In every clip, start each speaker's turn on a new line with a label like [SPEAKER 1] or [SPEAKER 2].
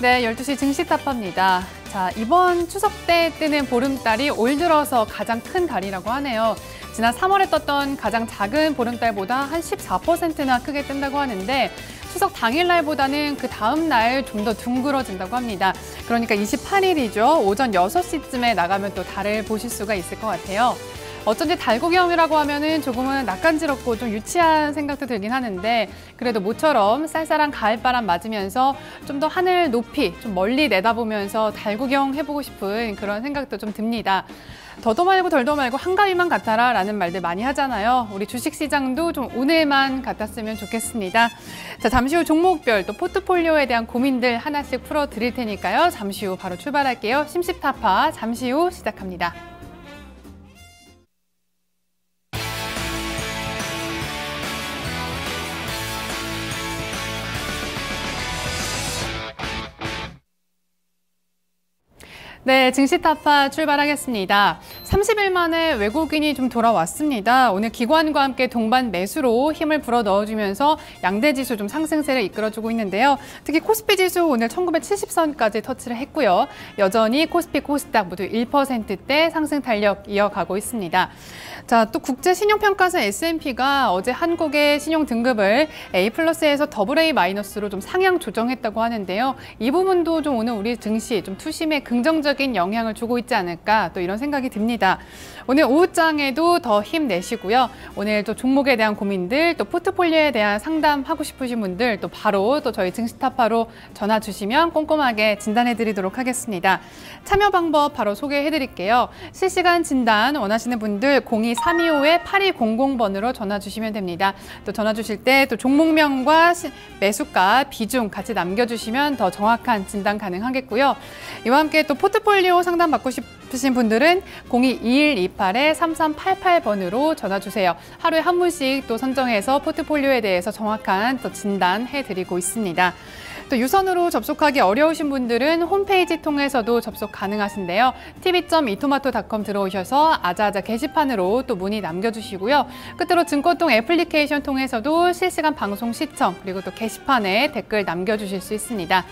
[SPEAKER 1] 네, 12시 증시타파입니다. 자, 이번 추석 때 뜨는 보름달이 올 들어서 가장 큰 달이라고 하네요. 지난 3월에 떴던 가장 작은 보름달보다 한 14%나 크게 뜬다고 하는데 추석 당일날보다는 그 다음 날 좀 더 둥그러진다고 합니다. 그러니까 28일이죠. 오전 6시쯤에 나가면 또 달을 보실 수가 있을 것 같아요. 어쩐지 달 구경이라고 하면은 조금은 낯간지럽고 좀 유치한 생각도 들긴 하는데 그래도 모처럼 쌀쌀한 가을바람 맞으면서 좀 더 하늘 높이 좀 멀리 내다보면서 달 구경 해보고 싶은 그런 생각도 좀 듭니다. 더도 말고 덜도 말고 한가위만 같아라 라는 말들 많이 하잖아요. 우리 주식시장도 좀 오늘만 같았으면 좋겠습니다. 자, 잠시 후 종목별 또 포트폴리오에 대한 고민들 하나씩 풀어드릴 테니까요. 잠시 후 바로 출발할게요. 심심타파 잠시 후 시작합니다. 네, 증시타파 출발하겠습니다. 30일 만에 외국인이 좀 돌아왔습니다. 오늘 기관과 함께 동반 매수로 힘을 불어 넣어주면서 양대지수 좀 상승세를 이끌어주고 있는데요. 특히 코스피 지수 오늘 1970선까지 터치를 했고요. 여전히 코스피, 코스닥 모두 1%대 상승 탄력 이어가고 있습니다. 자, 또 국제신용평가사 S&P가 어제 한국의 신용 등급을 A+에서 AA-로 좀 상향 조정했다고 하는데요. 이 부분도 좀 오늘 우리 증시 좀 투심에 긍정적인 영향을 주고 있지 않을까 또 이런 생각이 듭니다. 오늘 오후장에도 더 힘내시고요. 오늘 또 종목에 대한 고민들 또 포트폴리오에 대한 상담하고 싶으신 분들 또 바로 또 저희 증시타파로 전화 주시면 꼼꼼하게 진단해 드리도록 하겠습니다. 참여 방법 바로 소개해 드릴게요. 실시간 진단 원하시는 분들 02-325-8200번으로 전화 주시면 됩니다. 또 전화 주실 때 또 종목명과 매수가, 비중 같이 남겨주시면 더 정확한 진단 가능하겠고요. 이와 함께 또 포트폴리오 상담 받고 싶으신 분들은 02-2188-3388번으로 전화 주세요. 하루에 한 분씩 또 선정해서 포트폴리오에 대해서 정확한 또 진단해드리고 있습니다. 또 유선으로 접속하기 어려우신 분들은 홈페이지 통해서도 접속 가능하신데요. tv.itomato.com 들어오셔서 아자아자 게시판으로 또 문의 남겨주시고요. 끝으로 증권통 애플리케이션 통해서도 실시간 방송 시청 그리고 또 게시판에 댓글 남겨주실 수 있습니다.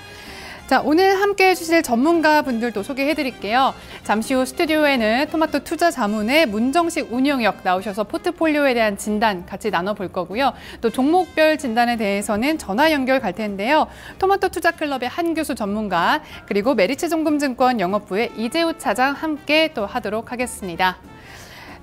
[SPEAKER 1] 자, 오늘 함께 해주실 전문가 분들도 소개해드릴게요. 잠시 후 스튜디오에는 토마토 투자 자문의 문정식 운용역 나오셔서 포트폴리오에 대한 진단 같이 나눠볼 거고요. 또 종목별 진단에 대해서는 전화 연결 갈 텐데요. 토마토 투자클럽의 한교수 전문가 그리고 메리츠종금증권 영업부의 이재우 차장 함께 또 하도록 하겠습니다.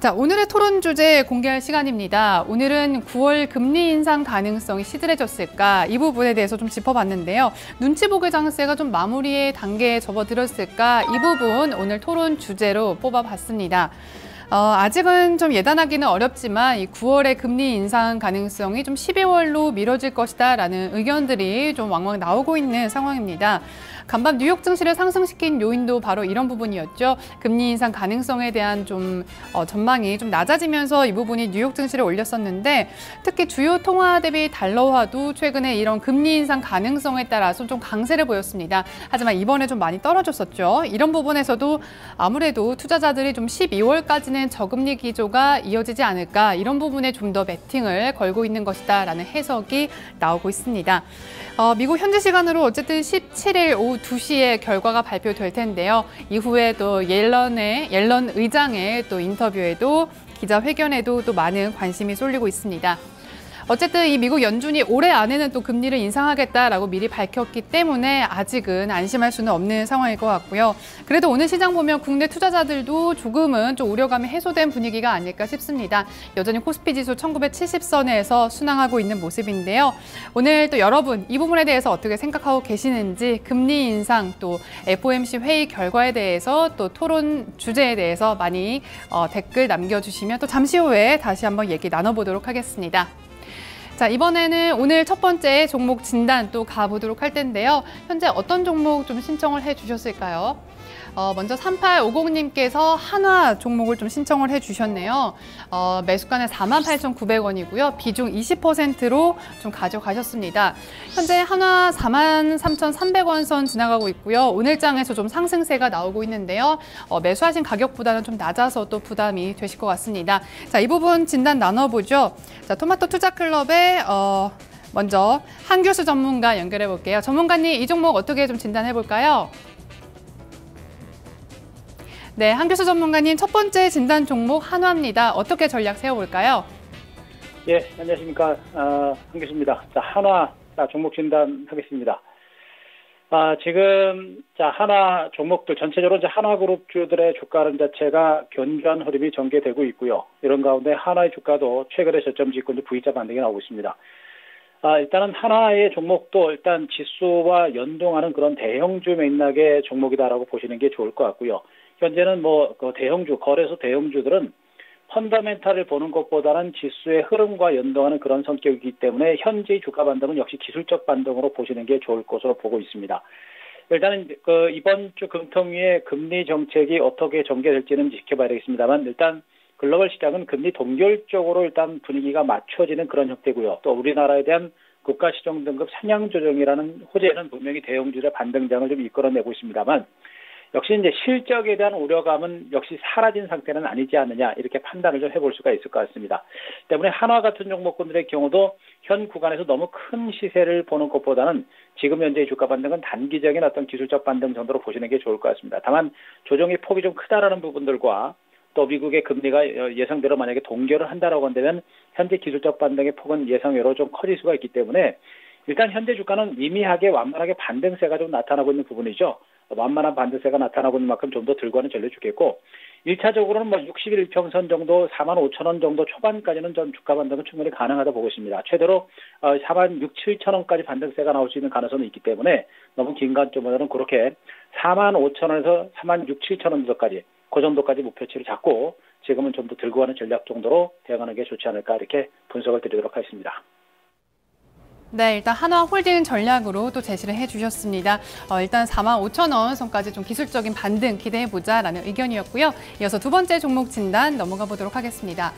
[SPEAKER 1] 자, 오늘의 토론 주제 공개할 시간입니다. 오늘은 9월 금리 인상 가능성이 시들해졌을까? 이 부분에 대해서 좀 짚어봤는데요. 눈치 보기 장세가 좀 마무리의 단계에 접어들었을까? 이 부분 오늘 토론 주제로 뽑아봤습니다. 아직은 좀 예단하기는 어렵지만 이 9월의 금리 인상 가능성이 좀 12월로 미뤄질 것이다라는 의견들이 좀 왕왕 나오고 있는 상황입니다. 간밤 뉴욕 증시를 상승시킨 요인도 바로 이런 부분이었죠. 금리 인상 가능성에 대한 좀 전망이 좀 낮아지면서 이 부분이 뉴욕 증시를 올렸었는데 특히 주요 통화 대비 달러화도 최근에 이런 금리 인상 가능성에 따라서 좀 강세를 보였습니다. 하지만 이번에 좀 많이 떨어졌었죠. 이런 부분에서도 아무래도 투자자들이 좀 12월까지는 저금리 기조가 이어지지 않을까 이런 부분에 좀 더 베팅을 걸고 있는 것이다라는 해석이 나오고 있습니다. 미국 현지 시간으로 어쨌든 17일 오후 2시에 결과가 발표될 텐데요. 이후에 또 옐런 의장의 또 인터뷰에도 기자회견에도 또 많은 관심이 쏠리고 있습니다. 어쨌든 이 미국 연준이 올해 안에는 또 금리를 인상하겠다라고 미리 밝혔기 때문에 아직은 안심할 수는 없는 상황일 것 같고요. 그래도 오늘 시장 보면 국내 투자자들도 조금은 좀 우려감이 해소된 분위기가 아닐까 싶습니다. 여전히 코스피 지수 1970선에서 순항하고 있는 모습인데요. 오늘 또 여러분 이 부분에 대해서 어떻게 생각하고 계시는지 금리 인상 또 FOMC 회의 결과에 대해서 또 토론 주제에 대해서 많이 댓글 남겨주시면 또 잠시 후에 다시 한번 얘기 나눠보도록 하겠습니다. 자, 이번에는 오늘 첫 번째 종목 진단 또 가보도록 할 텐데요. 현재 어떤 종목 좀 신청을 해주셨을까요? 먼저 3850님께서 한화 종목을 좀 신청을 해주셨네요. 매수가는 48,900원이고요. 비중 20%로 좀 가져가셨습니다. 현재 한화 43,300원 선 지나가고 있고요. 오늘장에서 좀 상승세가 나오고 있는데요. 매수하신 가격보다는 좀 낮아서 또 부담이 되실 것 같습니다. 자, 이 부분 진단 나눠보죠. 자, 토마토 투자클럽의 먼저 한교수 전문가 연결해 볼게요. 전문가님, 이 종목 어떻게 좀 진단해 볼까요? 네, 한교수 전문가님, 첫 번째 진단 종목 한화입니다. 어떻게 전략 세워볼까요?
[SPEAKER 2] 예, 안녕하십니까. 한교수입니다. 자, 한화 종목 진단하겠습니다. 지금 한화 종목들 전체적으로 이제 한화그룹주들의 주가 흐름 자체가 견고한 흐름이 전개되고 있고요. 이런 가운데 한화의 주가도 최근에 저점 찍고 이제 V자 반등이 나오고 있습니다. 일단은 한화의 종목도 일단 지수와 연동하는 그런 대형주 맥락의 종목이다라고 보시는 게 좋을 것 같고요. 현재는 그 대형주, 거래소 대형주들은 펀더멘탈을 보는 것보다는 지수의 흐름과 연동하는 그런 성격이기 때문에 현재의 주가 반등은 역시 기술적 반등으로 보시는 게 좋을 것으로 보고 있습니다. 일단은 이번 주 금통위의 금리 정책이 어떻게 전개될지는 지켜봐야 되겠습니다만, 일단 글로벌 시장은 금리 동결적으로 일단 분위기가 맞춰지는 그런 형태고요. 또 우리나라에 대한 국가 시정 등급 상향 조정이라는 호재는 분명히 대형주의 반등장을 좀 이끌어내고 있습니다만, 역시 이제 실적에 대한 우려감은 역시 사라진 상태는 아니지 않느냐, 이렇게 판단을 좀 해볼 수가 있을 것 같습니다. 때문에 한화 같은 종목군들의 경우도 현 구간에서 너무 큰 시세를 보는 것보다는 지금 현재의 주가 반등은 단기적인 어떤 기술적 반등 정도로 보시는 게 좋을 것 같습니다. 다만 조정의 폭이 좀 크다라는 부분들과 또 미국의 금리가 예상대로 만약에 동결을 한다라고 한다면 현재 기술적 반등의 폭은 예상외로 좀 커질 수가 있기 때문에 일단 현재 주가는 미미하게 완만하게 반등세가 좀 나타나고 있는 부분이죠. 완만한 반등세가 나타나고 있는 만큼 좀 더 들고 하는 전략 주겠고, 1차적으로는 60일 일평선 정도 45,000원 정도 초반까지는 전 주가 반등은 충분히 가능하다 보고 있습니다. 최대로 46,000~47,000원까지 반등세가 나올 수 있는 가능성이 있기 때문에 너무 긴 관점보다는 그렇게 45,000원에서 46,000~47,000원 정도까지, 그 정도까지 목표치를 잡고 지금은 좀 더 들고 가는 전략 정도로 대응하는 게 좋지 않을까, 이렇게 분석을 드리도록 하겠습니다.
[SPEAKER 1] 네, 일단 한화홀딩 전략으로 또 제시를 해주셨습니다. 일단 45,000원 선까지 좀 기술적인 반등 기대해보자라는 의견이었고요. 이어서 두 번째 종목 진단 넘어가 보도록 하겠습니다.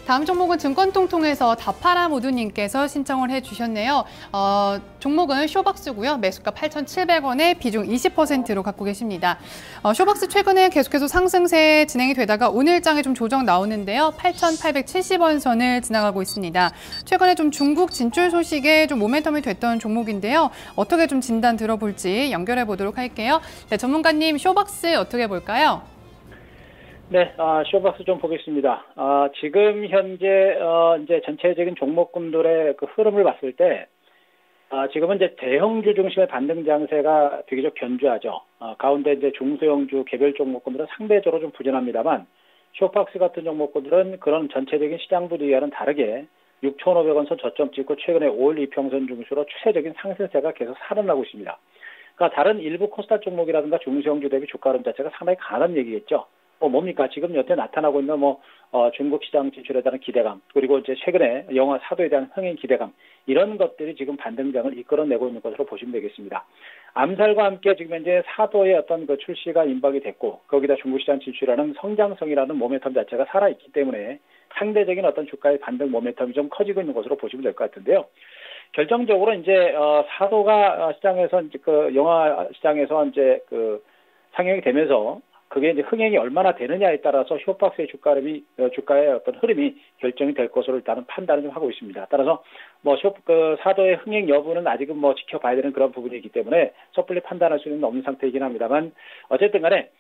[SPEAKER 1] 다음 종목은 증권통통에서 다파라 모두님께서 신청을 해주셨네요. 종목은 쇼박스고요. 매수가 8,700원에 비중 20%로 갖고 계십니다. 쇼박스 최근에 계속해서 상승세 진행이 되다가 오늘장에 좀 조정 나오는데요. 8,870원 선을 지나가고 있습니다. 최근에 좀 중국 진출 소식에 좀 모멘텀이 됐던 종목인데요. 어떻게 좀 진단 들어볼지 연결해 보도록 할게요. 네, 전문가님, 쇼박스 어떻게 볼까요?
[SPEAKER 2] 네, 쇼박스 좀 보겠습니다. 지금 현재, 이제 전체적인 종목군들의 그 흐름을 봤을 때, 지금은 이제 대형주 중심의 반등 장세가 비교적 견조하죠. 가운데 이제 중소형주 개별 종목군들은 상대적으로 좀 부진합니다만, 쇼박스 같은 종목군들은 그런 전체적인 시장 분위기와는 다르게 6,500원 선 저점 찍고 최근에 5일 이평선 중심으로 추세적인 상승세가 계속 살아나고 있습니다. 그러니까 다른 일부 코스닥 종목이라든가 중소형주 대비 주가 흐름 자체가 상당히 강한 얘기겠죠. 뭡니까? 지금 여태 나타나고 있는 중국 시장 진출에 대한 기대감, 그리고 이제 최근에 영화 사도에 대한 흥행 기대감, 이런 것들이 지금 반등장을 이끌어내고 있는 것으로 보시면 되겠습니다. 암살과 함께 지금 현재 사도의 어떤 그 출시가 임박이 됐고, 거기다 중국 시장 진출이라는 성장성이라는 모멘텀 자체가 살아있기 때문에 상대적인 어떤 주가의 반등 모멘텀이 좀 커지고 있는 것으로 보시면 될 것 같은데요. 결정적으로 이제 사도가 시장에서 이제 그 영화 시장에서 이제 그 상영이 되면서 그게 이제 흥행이 얼마나 되느냐에 따라서 쇼박스의 주가의 어떤 흐름이 결정이 될 것으로 일단은 판단을 좀 하고 있습니다. 따라서 사도의 흥행 여부는 아직은 지켜봐야 되는 그런 부분이기 때문에 섣불리 판단할 수는 없는 상태이긴 합니다만, 어쨌든 간에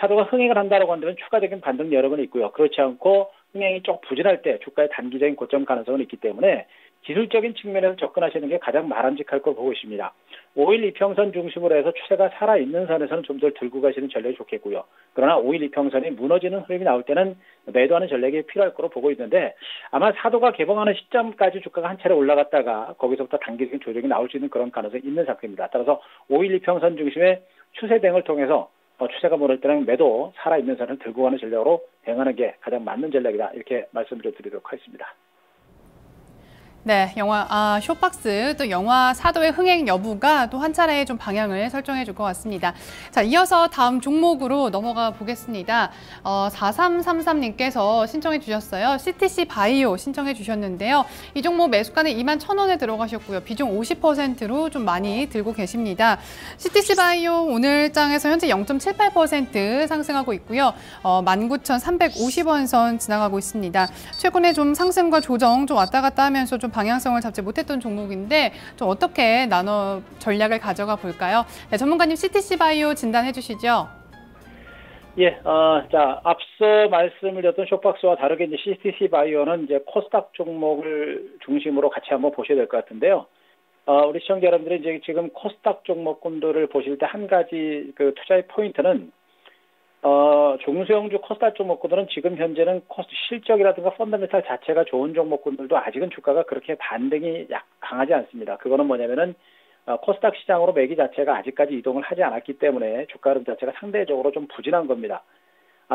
[SPEAKER 2] 사도가 흥행을 한다고 한다면 추가적인 반등 여력은 있고요. 그렇지 않고 흥행이 좀 부진할 때 주가의 단기적인 고점 가능성은 있기 때문에 기술적인 측면에서 접근하시는 게 가장 바람직할 걸 보고 있습니다. 5일 이평선 중심으로 해서 추세가 살아있는 선에서는 좀 더 들고 가시는 전략이 좋겠고요. 그러나 5일 이평선이 무너지는 흐름이 나올 때는 매도하는 전략이 필요할 거로 보고 있는데, 아마 사도가 개봉하는 시점까지 주가가 한 차례 올라갔다가 거기서부터 단기적인 조정이 나올 수 있는 그런 가능성이 있는 상태입니다. 따라서 5일 이평선 중심의 추세 대응을 통해서 추세가 무너질 때는 매도, 살아있는 선을 들고 가는 전략으로 대응하는 게 가장 맞는 전략이다, 이렇게 말씀드리도록 하겠습니다.
[SPEAKER 1] 네, 쇼박스 또 영화 사도의 흥행 여부가 또 한 차례 좀 방향을 설정해 줄 것 같습니다. 자, 이어서 다음 종목으로 넘어가 보겠습니다. 4333님께서 신청해 주셨어요. CTC 바이오 신청해 주셨는데요. 이 종목 매수가는 21,000원에 들어가셨고요. 비중 50%로 좀 많이 들고 계십니다. CTC 바이오 오늘장에서 현재 0.78% 상승하고 있고요. 19,350원 선 지나가고 있습니다. 최근에 좀 상승과 조정 좀 왔다 갔다 하면서 좀 방향성을 잡지 못했던 종목인데 좀 어떻게 나눠 전략을 가져가 볼까요? 네, 전문가님 CTC 바이오 진단해 주시죠.
[SPEAKER 2] 예, 자, 앞서 말씀을 드렸던 쇼박스와 다르게 이제 CTC 바이오는 이제 코스닥 종목을 중심으로 같이 한번 보셔야 될 것 같은데요. 우리 시청자 여러분들이 이제 지금 코스닥 종목군들을 보실 때 한 가지 그 투자의 포인트는 중소형주 코스닥 종목군들은 지금 현재는 실적이라든가 펀더멘탈 자체가 좋은 종목군들도 아직은 주가가 그렇게 반등이 강하지 않습니다. 그거는 뭐냐면은 코스닥 시장으로 매기 자체가 아직까지 이동을 하지 않았기 때문에 주가 흐름 자체가 상대적으로 좀 부진한 겁니다.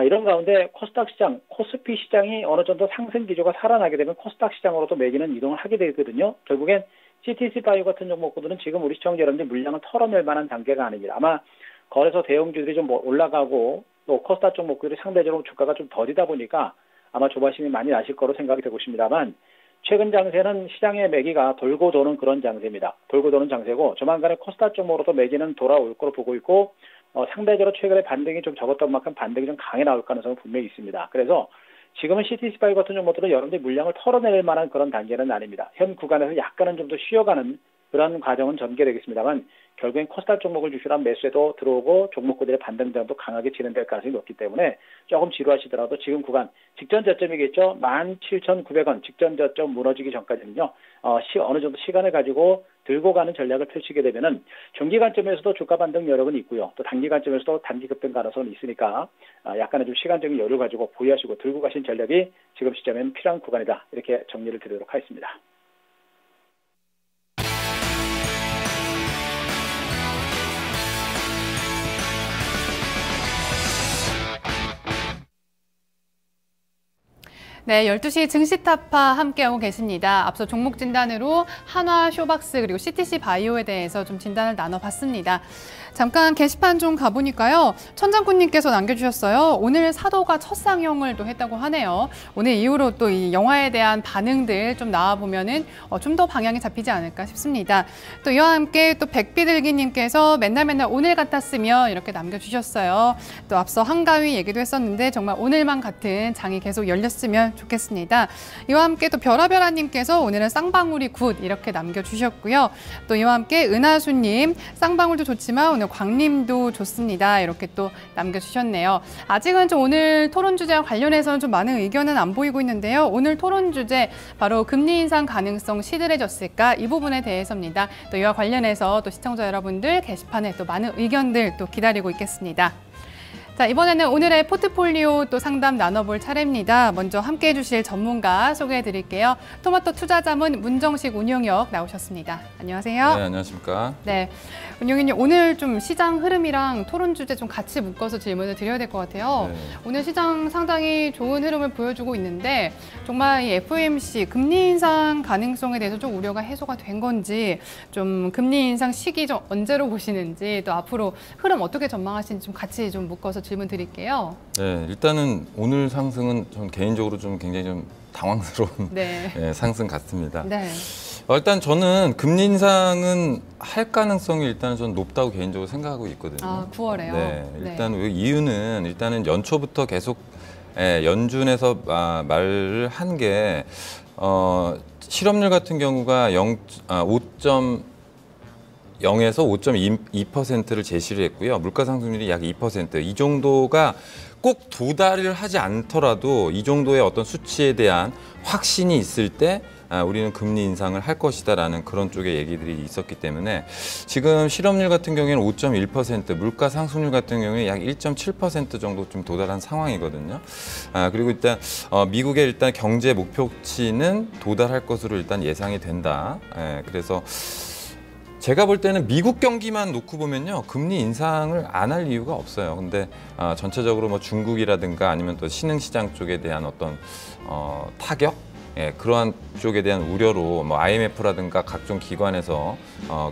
[SPEAKER 2] 이런 가운데 코스닥 시장, 코스피 시장이 어느 정도 상승 기조가 살아나게 되면 코스닥 시장으로도 매기는 이동을 하게 되거든요. 결국엔 CTC 바이오 같은 종목군들은 지금 우리 시청자 여러분들 물량을 털어낼 만한 단계가 아닙니다. 아마 거래소 대형주들이 좀 올라가고 또 코스닥 종목들이 상대적으로 주가가 좀 더디다 보니까 아마 조바심이 많이 나실 거로 생각이 되고 있습니다만 최근 장세는 시장의 매기가 돌고 도는 그런 장세입니다. 돌고 도는 장세고 조만간에 코스닥 종목으로도 매기는 돌아올 거로 보고 있고 상대적으로 최근에 반등이 좀 적었던 만큼 반등이 좀 강해 나올 가능성은 분명히 있습니다. 그래서 지금은 CTC 바이오 같은 종목들은 여러분들이 물량을 털어낼 만한 그런 단계는 아닙니다. 현 구간에서 약간은 좀 더 쉬어가는 그런 과정은 전개되겠습니다만 결국엔 코스닥 종목을 주시로 한 매수에도 들어오고 종목군들의 반등장도 강하게 진행될 가능성이 높기 때문에 조금 지루하시더라도 지금 구간 직전 저점이겠죠. 17,900원 직전 저점 무너지기 전까지는요. 어느 정도 시간을 가지고 들고 가는 전략을 펼치게 되면은 중기 관점에서도 주가 반등 여력은 있고요. 또 단기 관점에서도 단기 급등 가능성은 있으니까 약간의 좀 시간적인 여유를 가지고 보유하시고 들고 가신 전략이 지금 시점에는 필요한 구간이다. 이렇게 정리를 드리도록 하겠습니다.
[SPEAKER 1] 네, 12시 증시타파 함께하고 계십니다. 앞서 종목 진단으로 한화, 쇼박스 그리고 CTC 바이오에 대해서 좀 진단을 나눠봤습니다. 잠깐 게시판 좀 가보니까요. 천장군님께서 남겨주셨어요. 오늘 사도가 첫 상영을 또 했다고 하네요. 오늘 이후로 또 이 영화에 대한 반응들 좀 나와보면은 좀 더 방향이 잡히지 않을까 싶습니다. 또 이와 함께 또 백비들기님께서 맨날 오늘 같았으면 이렇게 남겨주셨어요. 또 앞서 한가위 얘기도 했었는데 정말 오늘만 같은 장이 계속 열렸으면 좋겠습니다. 이와 함께 또 별아별아님께서 오늘은 쌍방울이 굿 이렇게 남겨주셨고요. 또 이와 함께 은하수님 쌍방울도 좋지만 오늘 광림도 좋습니다. 이렇게 또 남겨주셨네요. 아직은 좀 오늘 토론 주제와 관련해서는 좀 많은 의견은 안 보이고 있는데요. 오늘 토론 주제 바로 금리 인상 가능성 시들해졌을까 이 부분에 대해서입니다. 또 이와 관련해서 또 시청자 여러분들 게시판에 또 많은 의견들 또 기다리고 있겠습니다. 자, 이번에는 오늘의 포트폴리오 또 상담 나눠볼 차례입니다. 먼저 함께해 주실 전문가 소개해 드릴게요. 토마토 투자자문 문정식 운용역 나오셨습니다. 안녕하세요.
[SPEAKER 3] 네, 안녕하십니까.
[SPEAKER 1] 네, 운용인님 오늘 좀 시장 흐름이랑 토론 주제 좀 같이 묶어서 질문을 드려야 될 것 같아요.
[SPEAKER 3] 네.
[SPEAKER 1] 오늘 시장 상당히 좋은 흐름을 보여주고 있는데 정말 이 FOMC 금리 인상 가능성에 대해서 좀 우려가 해소가 된 건지 좀 금리 인상 시기 좀 언제로 보시는지 또 앞으로 흐름 어떻게 전망하시는지 좀 같이 좀 묶어서 질문 드릴게요.
[SPEAKER 3] 네, 일단은 오늘 상승은 전 개인적으로 좀 굉장히 좀 당황스러운
[SPEAKER 1] 네.
[SPEAKER 3] 네, 상승 같습니다.
[SPEAKER 1] 네.
[SPEAKER 3] 일단 저는 금리 인상은 할 가능성이 일단은 전 높다고 개인적으로 생각하고 있거든요.
[SPEAKER 1] 9월에요?
[SPEAKER 3] 네, 일단 이유는 일단은 연초부터 계속 연준에서 말을 한 게 실업률 같은 경우가 5.0에서 5.2%를 제시를 했고요. 물가 상승률이 약 2%. 이 정도가 꼭 도달을 하지 않더라도 이 정도의 어떤 수치에 대한 확신이 있을 때 우리는 금리 인상을 할 것이다라는 그런 쪽의 얘기들이 있었기 때문에 지금 실업률 같은 경우에는 5.1%, 물가 상승률 같은 경우에 약 1.7% 정도 좀 도달한 상황이거든요. 그리고 일단 미국의 일단 경제 목표치는 도달할 것으로 일단 예상이 된다. 그래서 제가 볼 때는 미국 경기만 놓고 보면요, 금리 인상을 안 할 이유가 없어요. 근데 전체적으로 뭐 중국이라든가 아니면 또 신흥시장 쪽에 대한 어떤 타격, 그러한 쪽에 대한 우려로 뭐 IMF라든가 각종 기관에서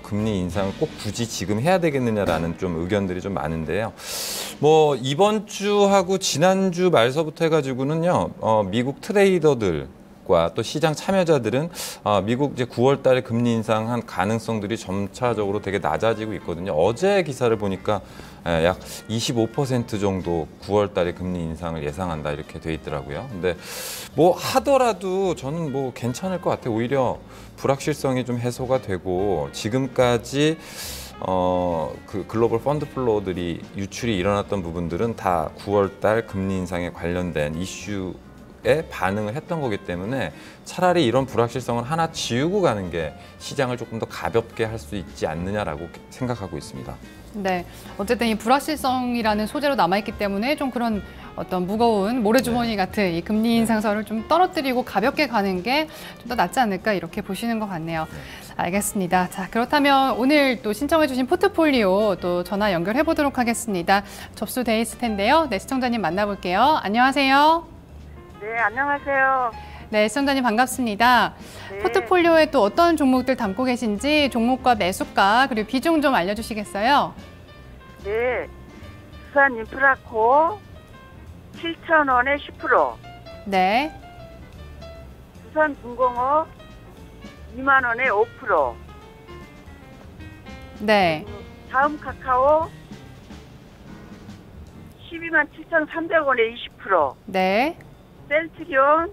[SPEAKER 3] 금리 인상을 꼭 굳이 지금 해야 되겠느냐라는 좀 의견들이 좀 많은데요. 뭐 이번 주하고 지난주 말서부터 해가지고는요, 미국 트레이더들 관습과 또 시장 참여자들은 미국 이제 9월 달에 금리 인상한 가능성들이 점차적으로 되게 낮아지고 있거든요. 어제 기사를 보니까 약 25% 정도 9월 달에 금리 인상을 예상한다 이렇게 돼 있더라고요. 근데 뭐 하더라도 저는 뭐 괜찮을 것 같아요. 오히려 불확실성이 좀 해소가 되고 지금까지 그 글로벌 펀드 플로우들이 유출이 일어났던 부분들은 다 9월 달 금리 인상에 관련된 이슈에 반응을 했던 거기 때문에 차라리 이런 불확실성을 하나 지우고 가는 게 시장을 조금 더 가볍게 할 수 있지 않느냐라고 생각하고 있습니다.
[SPEAKER 1] 네, 어쨌든 이 불확실성이라는 소재로 남아있기 때문에 좀 그런 어떤 무거운 모래주머니 같은 이 금리 인상설을 좀 떨어뜨리고 가볍게 가는 게 좀 더 낫지 않을까 이렇게 보시는 것 같네요. 알겠습니다. 자, 그렇다면 오늘 또 신청해주신 포트폴리오 또 전화 연결해 보도록 하겠습니다. 접수돼 있을 텐데요. 네, 시청자님 만나볼게요. 안녕하세요.
[SPEAKER 4] 네, 안녕하세요.
[SPEAKER 1] 네, 시청자님 반갑습니다.
[SPEAKER 4] 네.
[SPEAKER 1] 포트폴리오에 또 어떤 종목들 담고 계신지 종목과 매수가 그리고 비중 좀 알려주시겠어요?
[SPEAKER 4] 네, 두산 인프라코 7,000원에 10%,
[SPEAKER 1] 네,
[SPEAKER 4] 두산 중공업 2만 원에 5%,
[SPEAKER 1] 네,
[SPEAKER 4] 다음 카카오 12만 7,300원에 20%,
[SPEAKER 1] 네,
[SPEAKER 4] 셀트리온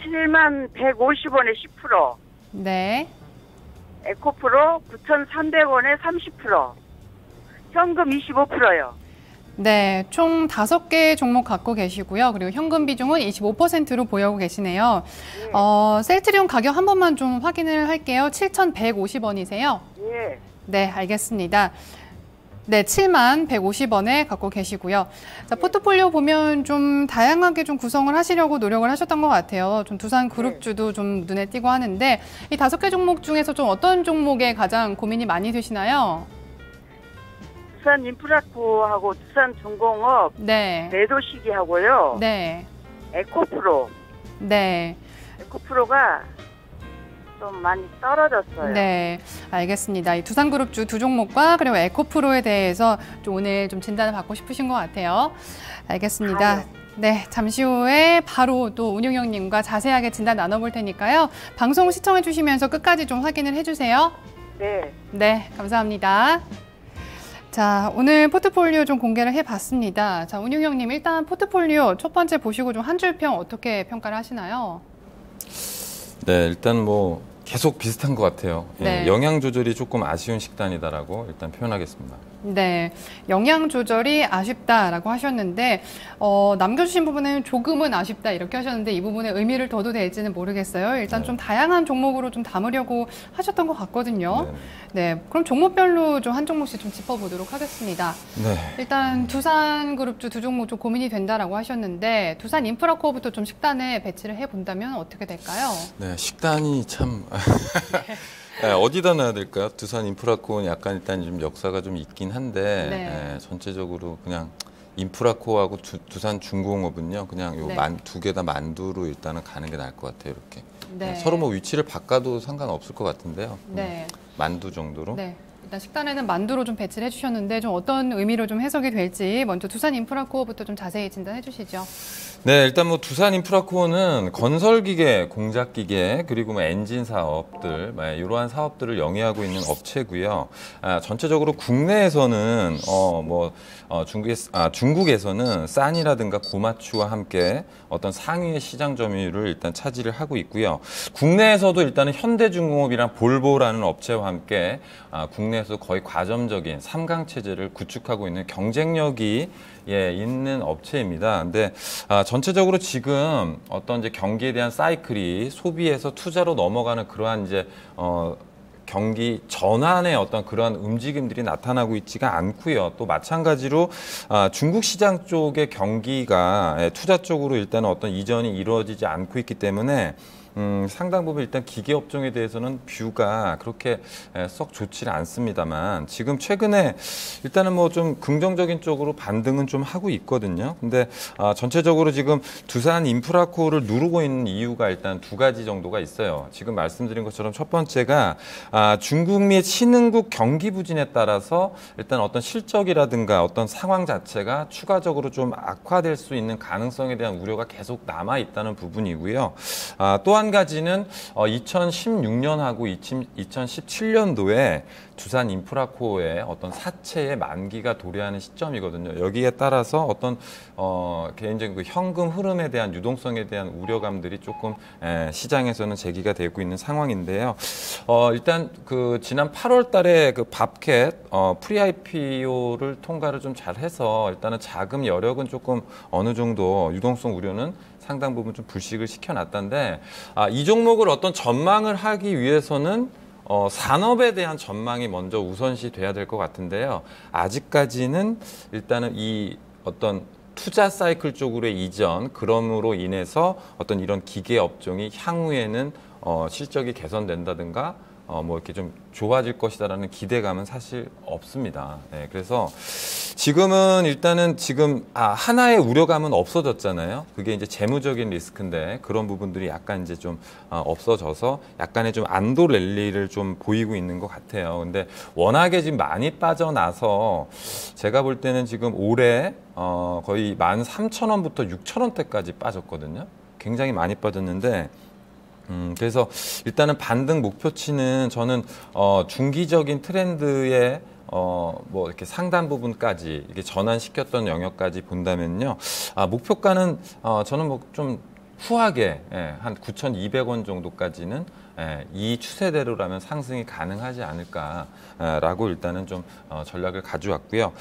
[SPEAKER 4] 7만 150원에 10%,
[SPEAKER 1] 네,
[SPEAKER 4] 에코프로 9,300원에 30%, 현금 25%요.
[SPEAKER 1] 네, 총 5개 종목 갖고 계시고요. 그리고 현금 비중은 25%로 보유하고 계시네요.
[SPEAKER 4] 네.
[SPEAKER 1] 셀트리온 가격 한 번만 좀 확인을 할게요. 7,150원이세요?
[SPEAKER 4] 예.
[SPEAKER 1] 네, 알겠습니다. 네, 7만 150원에 갖고 계시고요. 자, 포트폴리오 보면 좀 다양하게 좀 구성을 하시려고 노력을 하셨던 것 같아요. 좀 두산 그룹주도 좀 눈에 띄고 하는데 이 5개 종목 중에서 좀 어떤 종목에 가장 고민이 많이 되시나요?
[SPEAKER 4] 두산 인프라코하고 두산 중공업
[SPEAKER 1] 네.
[SPEAKER 4] 매도 시기하고요.
[SPEAKER 1] 네.
[SPEAKER 4] 에코프로.
[SPEAKER 1] 네.
[SPEAKER 4] 에코프로가 좀 많이 떨어졌어요.
[SPEAKER 1] 네, 알겠습니다. 이 두산그룹주 두 종목과 그리고 에코프로에 대해서 좀 오늘 좀 진단을 받고 싶으신 것 같아요. 알겠습니다. 네, 잠시 후에 바로 또 운용형님과 자세하게 진단 나눠볼 테니까요. 방송 시청해 주시면서 끝까지 좀 확인을 해주세요.
[SPEAKER 4] 네.
[SPEAKER 1] 네, 감사합니다. 자, 오늘 포트폴리오 좀 공개를 해봤습니다. 자, 운용형님 일단 포트폴리오 첫 번째 보시고 좀 한 줄 평 어떻게 평가를 하시나요?
[SPEAKER 3] 네, 일단 뭐 계속 비슷한 것 같아요.
[SPEAKER 1] 네.
[SPEAKER 3] 예, 영양 조절이 조금 아쉬운 식단이다라고 일단 표현하겠습니다.
[SPEAKER 1] 네, 영양 조절이 아쉽다라고 하셨는데 남겨주신 부분은 조금은 아쉽다 이렇게 하셨는데 이 부분에 의미를 둬도 될지는 모르겠어요. 일단 좀 다양한 종목으로 좀 담으려고 하셨던 것 같거든요. 네, 그럼 종목별로 좀 한 종목씩 좀 짚어보도록 하겠습니다.
[SPEAKER 3] 네.
[SPEAKER 1] 일단 두산그룹주 두 종목 좀 고민이 된다라고 하셨는데 두산 인프라코어부터 좀 식단에 배치를 해본다면 어떻게 될까요?
[SPEAKER 3] 네, 식단이 참 네, 어디다 놔야 될까요? 두산 인프라코어는 약간 일단 좀 역사가 좀 있긴 한데
[SPEAKER 1] 네.
[SPEAKER 3] 전체적으로 그냥 인프라코어하고 두산 중공업은요 그냥 요
[SPEAKER 1] 네.
[SPEAKER 3] 두 개 다 만두로 일단은 가는 게 나을 것 같아요. 이렇게
[SPEAKER 1] 네.
[SPEAKER 3] 서로 뭐 위치를 바꿔도 상관없을 것 같은데요.
[SPEAKER 1] 네.
[SPEAKER 3] 만두 정도로.
[SPEAKER 1] 네. 일단 식단에는 만두로 좀 배치를 해주셨는데 좀 어떤 의미로 좀 해석이 될지 먼저 두산 인프라코어부터 좀 자세히 진단해 주시죠.
[SPEAKER 3] 네, 일단 뭐 두산 인프라코어는 건설기계, 공작기계 그리고 뭐 엔진 사업들 이러한 사업들을 영위하고 있는 업체고요. 전체적으로 국내에서는 중국에서는 싼이라든가 고마추와 함께 어떤 상위의 시장 점유율을 일단 차지를 하고 있고요. 국내에서도 일단은 현대중공업이랑 볼보라는 업체와 함께 국내에서 거의 과점적인 3강 체제를 구축하고 있는 경쟁력이 있는 업체입니다. 근데 전체적으로 지금 어떤 이제 경기에 대한 사이클이 소비에서 투자로 넘어가는 그러한 이제 경기 전환의 어떤 그러한 움직임들이 나타나고 있지가 않고요. 또 마찬가지로 중국 시장 쪽의 경기가 투자 쪽으로 일단은 어떤 이전이 이루어지지 않고 있기 때문에 상당 부분 일단 기계 업종에 대해서는 뷰가 그렇게 썩 좋지는 않습니다만 지금 최근에 일단은 뭐 좀 긍정적인 쪽으로 반등은 좀 하고 있거든요. 근데 전체적으로 지금 두산 인프라코어를 누르고 있는 이유가 일단 두 가지 정도가 있어요. 지금 말씀드린 것처럼 첫 번째가 중국 및 신흥국 경기 부진에 따라서 일단 어떤 실적이라든가 어떤 상황 자체가 추가적으로 좀 악화될 수 있는 가능성에 대한 우려가 계속 남아 있다는 부분이고요. 또 한 가지는 2016년하고 2017년도에 두산 인프라코어의 어떤 사채의 만기가 도래하는 시점이거든요. 여기에 따라서 어떤 개인적인 그 현금 흐름에 대한 유동성에 대한 우려감들이 조금 시장에서는 제기가 되고 있는 상황인데요. 일단 그 지난 8월달에 그 밥캣 프리 IPO를 통과를 좀 잘해서 일단은 자금 여력은 조금 어느 정도 유동성 우려는 상당 부분 좀 불식을 시켜놨던데 이 종목을 어떤 전망을 하기 위해서는 산업에 대한 전망이 먼저 우선시 돼야 될 것 같은데요. 아직까지는 일단은 이 어떤 투자 사이클 쪽으로의 이전, 그럼으로 인해서 어떤 이런 기계 업종이 향후에는 실적이 개선된다든가 뭐 이렇게 좀 좋아질 것이다라는 기대감은 사실 없습니다. 네, 그래서 지금은 일단은 지금 하나의 우려감은 없어졌잖아요. 그게 이제 재무적인 리스크인데 그런 부분들이 약간 이제 좀 없어져서 약간의 좀 안도 랠리를 좀 보이고 있는 것 같아요. 근데 워낙에 지금 많이 빠져나서 제가 볼 때는 지금 올해 거의 13,000원부터 6,000원대까지 빠졌거든요. 굉장히 많이 빠졌는데 그래서 일단은 반등 목표치는 저는 중기적인 트렌드의 뭐 이렇게 상단 부분까지 이렇게 전환시켰던 영역까지 본다면요. 목표가는 저는 뭐 좀 후하게 한 9,200원 정도까지는 이 추세대로라면 상승이 가능하지 않을까라고 일단은 좀 전략을 가져왔고요.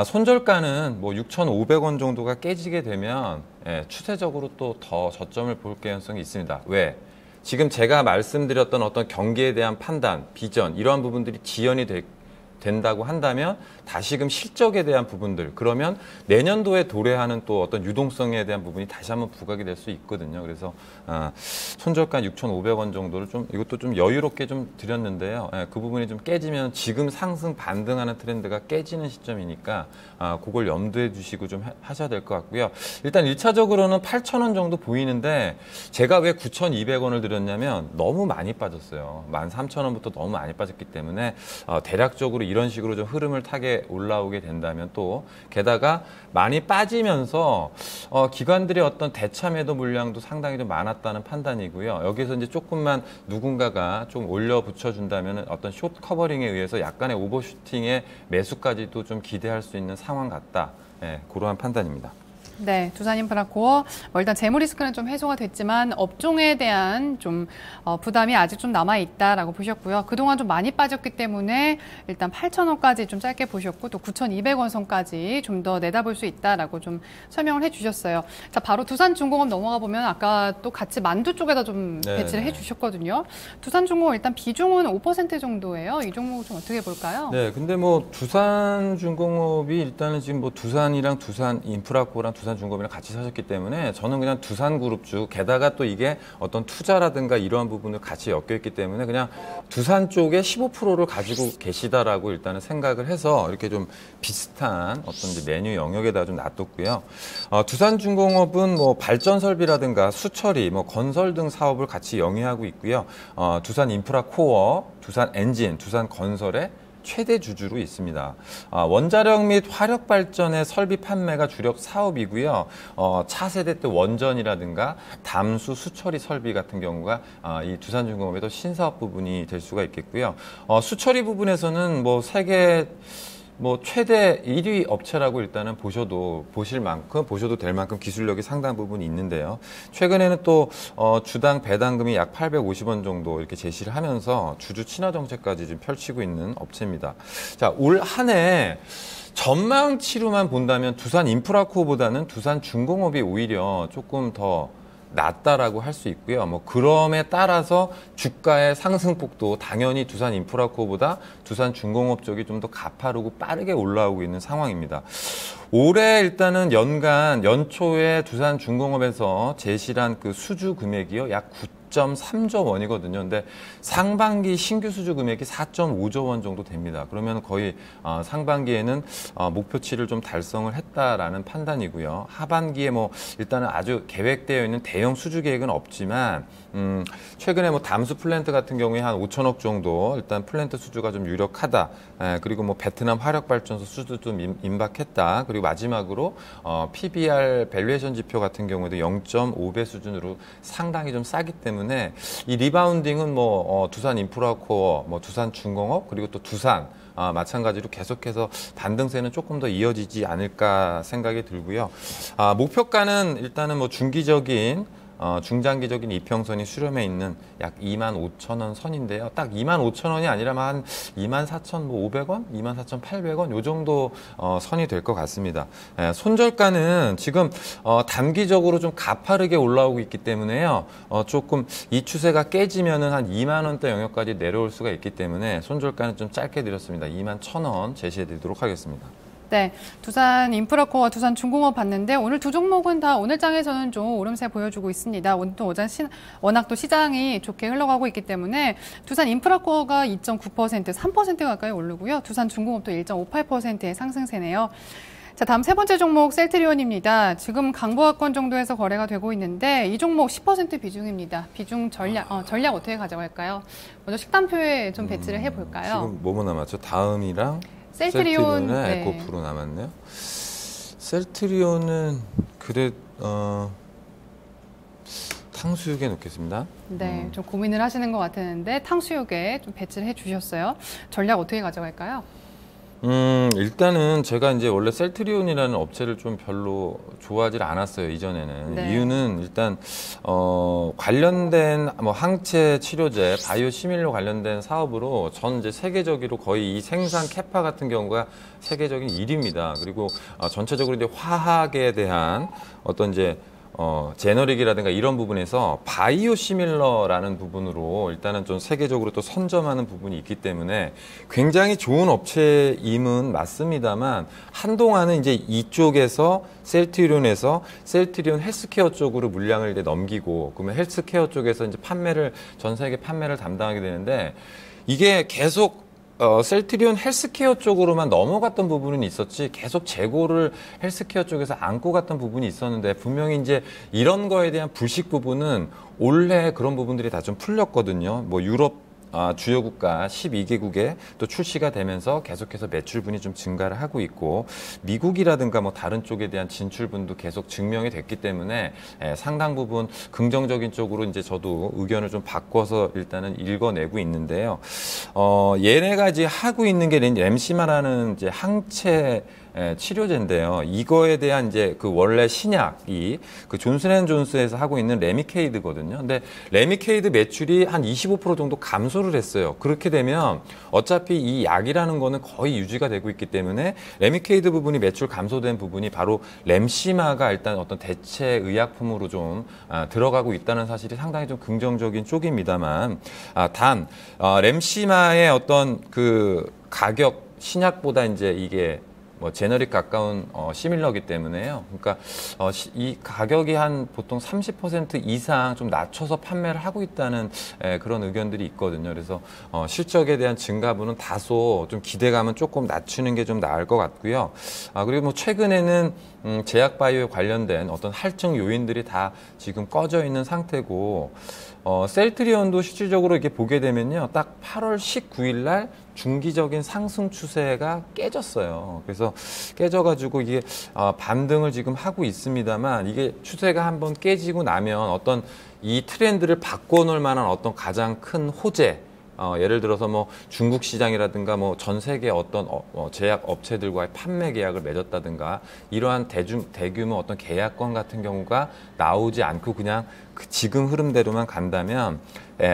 [SPEAKER 3] 손절가는 뭐 6,500원 정도가 깨지게 되면 추세적으로 또 더 저점을 볼 가능성이 있습니다. 왜? 지금 제가 말씀드렸던 어떤 경기에 대한 판단, 비전 이러한 부분들이 지연이 된다고 한다면 다시금 실적에 대한 부분들 그러면 내년도에 도래하는 또 어떤 유동성에 대한 부분이 다시 한번 부각이 될 수 있거든요. 그래서 손절가 6,500원 정도를 좀 이것도 좀 여유롭게 좀 드렸는데요. 그 부분이 좀 깨지면 지금 상승 반등하는 트렌드가 깨지는 시점이니까 그걸 염두에 두시고 좀 하셔야 될 것 같고요. 일단 1차적으로는 8,000원 정도 보이는데 제가 왜 9,200원을 드렸냐면 너무 많이 빠졌어요. 13,000원부터 너무 많이 빠졌기 때문에 대략적으로 이런 식으로 좀 흐름을 타게 올라오게 된다면 또 게다가 많이 빠지면서 기관들의 어떤 대차 매도 물량도 상당히 좀 많았다는 판단이고요. 여기서 이제 조금만 누군가가 좀 올려 붙여준다면 어떤 숏 커버링에 의해서 약간의 오버슈팅의 매수까지도 좀 기대할 수 있는 상황 같다. 그러한 판단입니다.
[SPEAKER 1] 네, 두산인프라코어 일단 재무 리스크는 좀 해소가 됐지만 업종에 대한 좀 부담이 아직 좀 남아 있다라고 보셨고요. 그동안 좀 많이 빠졌기 때문에 일단 8,000원까지 좀 짧게 보셨고 또 9,200원 선까지 좀 더 내다볼 수 있다라고 좀 설명을 해주셨어요. 자, 바로 두산중공업 넘어가 보면 아까 또 같이 만두 쪽에다 좀 배치를 해주셨거든요. 두산중공업 일단 비중은 5% 정도예요. 이 종목 좀 어떻게 볼까요?
[SPEAKER 3] 네, 근데 뭐 두산중공업이 일단은 지금 뭐 두산이랑 두산인프라코어랑 두산중공업이랑 같이 사셨기 때문에 저는 그냥 두산그룹주 게다가 또 이게 어떤 투자라든가 이러한 부분을 같이 엮여있기 때문에 그냥 두산 쪽에 15%를 가지고 계시다라고 일단은 생각을 해서 이렇게 좀 비슷한 어떤 이제 메뉴 영역에다 좀 놔뒀고요. 두산중공업은 뭐 발전 설비라든가 수처리, 뭐 건설 등 사업을 같이 영위하고 있고요. 두산인프라코어, 두산엔진, 두산건설의 최대 주주로 있습니다. 원자력 및 화력 발전의 설비 판매가 주력 사업이고요. 차세대 때 원전이라든가 담수 수처리 설비 같은 경우가 이 두산중공업에도 신사업 부분이 될 수가 있겠고요. 수처리 부분에서는 뭐 세계 최대 1위 업체라고 일단은 보셔도 될 만큼 기술력이 상당 부분 있는데요. 최근에는 또 주당 배당금이 약 850원 정도 이렇게 제시를 하면서 주주 친화 정책까지 좀 펼치고 있는 업체입니다. 자, 올 한 해 전망치로만 본다면 두산인프라코어보다는 두산중공업이 오히려 조금 더 낮다라고 할 수 있고요. 뭐 그럼에 따라서 주가의 상승폭도 당연히 두산인프라코어보다 두산중공업 쪽이 좀 더 가파르고 빠르게 올라오고 있는 상황입니다. 올해 일단은 연초에 두산중공업에서 제시한 그 수주 금액이요. 약 2.3조 원이거든요. 근데 상반기 신규 수주 금액이 4.5조 원 정도 됩니다. 그러면 거의 상반기에는 목표치를 좀 달성을 했다라는 판단이고요. 하반기에 뭐 일단은 아주 계획되어 있는 대형 수주 계획은 없지만 최근에 뭐 담수 플랜트 같은 경우에 한 5천억 정도 일단 플랜트 수주가 좀 유력하다. 그리고 뭐 베트남 화력발전소 수주도 좀 임박했다. 그리고 마지막으로 PBR 밸류에이션 지표 같은 경우에도 0.5배 수준으로 상당히 좀 싸기 때문에 이 리바운딩은 뭐 두산 인프라코어, 뭐 두산 중공업 그리고 또 두산 마찬가지로 계속해서 반등세는 조금 더 이어지지 않을까 생각이 들고요. 목표가는 일단은 뭐 중장기적인 이평선이 수렴해 있는 약 25,000원 선인데요. 딱 25,000원이 아니라면 한 24,500원, 24,800원 요 정도 선이 될 것 같습니다. 손절가는 지금 단기적으로 좀 가파르게 올라오고 있기 때문에요. 조금 이 추세가 깨지면은 한 2만 원대 영역까지 내려올 수가 있기 때문에 손절가는 좀 짧게 드렸습니다. 21,000원 제시해 드리도록 하겠습니다.
[SPEAKER 1] 네, 두산 인프라코어와 두산 중공업 봤는데 오늘 두 종목은 다 오늘 장에서는 좀 오름세 보여주고 있습니다. 오늘 또 워낙 또 시장이 좋게 흘러가고 있기 때문에 두산 인프라코어가 2.9%, 3% 가까이 오르고요. 두산 중공업도 1.58%의 상승세네요. 자, 다음 세 번째 종목 셀트리온입니다. 지금 강보합권 정도에서 거래가 되고 있는데 이 종목 10% 비중입니다. 비중 전략 어떻게 가져갈까요? 먼저 식단표에 좀 배치를 해볼까요?
[SPEAKER 3] 지금 뭐뭐 남았죠? 다음이랑
[SPEAKER 1] 셀트리온
[SPEAKER 3] 네. 에코프로 남았네요. 셀트리온은 탕수육에 놓겠습니다.
[SPEAKER 1] 네, 좀 고민을 하시는 것 같았는데 탕수육에 좀 배치를 해주셨어요. 전략 어떻게 가져갈까요?
[SPEAKER 3] 일단은 제가 이제 원래 셀트리온이라는 업체를 좀 별로 좋아하지 않았어요, 이전에는.
[SPEAKER 1] 네.
[SPEAKER 3] 이유는 일단, 관련된 뭐 항체 치료제, 바이오 시밀로 관련된 사업으로 전 이제 세계적으로 거의 이 생산 캐파 같은 경우가 세계적인 1위입니다. 그리고 전체적으로 이제 화학에 대한 어떤 이제 제너릭이라든가 이런 부분에서 바이오 시밀러라는 부분으로 일단은 좀 세계적으로 또 선점하는 부분이 있기 때문에 굉장히 좋은 업체임은 맞습니다만 한동안은 이제 이쪽에서 셀트리온에서 셀트리온 헬스케어 쪽으로 물량을 이제 넘기고 그러면 헬스케어 쪽에서 이제 전 세계 판매를 담당하게 되는데 이게 계속 셀트리온 헬스케어 쪽으로만 넘어갔던 부분은 있었지 계속 재고를 헬스케어 쪽에서 안고 갔던 부분이 있었는데 분명히 이제 이런 거에 대한 불식 부분은 올해 그런 부분들이 다 좀 풀렸거든요. 뭐 유럽 주요 국가 12개국에 또 출시가 되면서 계속해서 매출분이 좀 증가를 하고 있고 미국이라든가 뭐 다른 쪽에 대한 진출분도 계속 증명이 됐기 때문에 상당 부분 긍정적인 쪽으로 이제 저도 의견을 좀 바꿔서 일단은 읽어내고 있는데요. 얘네가 이제 하고 있는 게 램시마라는 이제 항체 치료제인데요. 이거에 대한 이제 그 원래 신약이 그 존슨앤존스에서 하고 있는 레미케이드거든요. 근데 레미케이드 매출이 한 25% 정도 감소를 했어요. 그렇게 되면 어차피 이 약이라는 거는 거의 유지가 되고 있기 때문에 레미케이드 부분이 매출 감소된 부분이 바로 램시마가 일단 어떤 대체 의약품으로 좀 들어가고 있다는 사실이 상당히 좀 긍정적인 쪽입니다만 단 램시마의 어떤 그 가격 신약보다 이제 이게 뭐 제너릭 가까운 시밀러기 때문에요. 그러니까 이 가격이 한 보통 30% 이상 좀 낮춰서 판매를 하고 있다는 그런 의견들이 있거든요. 그래서 실적에 대한 증가분은 다소 좀 기대감은 조금 낮추는 게 좀 나을 것 같고요. 그리고 뭐 최근에는 제약 바이오에 관련된 어떤 할증 요인들이 다 지금 꺼져 있는 상태고 셀트리온도 실질적으로 이렇게 보게 되면요. 딱 8월 19일 날 중기적인 상승 추세가 깨졌어요. 그래서 깨져가지고 이게 반등을 지금 하고 있습니다만 이게 추세가 한번 깨지고 나면 어떤 이 트렌드를 바꿔놓을 만한 어떤 가장 큰 호재 예를 들어서 뭐 중국 시장이라든가 뭐 전 세계 어떤 제약 업체들과의 판매 계약을 맺었다든가 이러한 대규모 어떤 계약권 같은 경우가 나오지 않고 그냥 그 지금 흐름대로만 간다면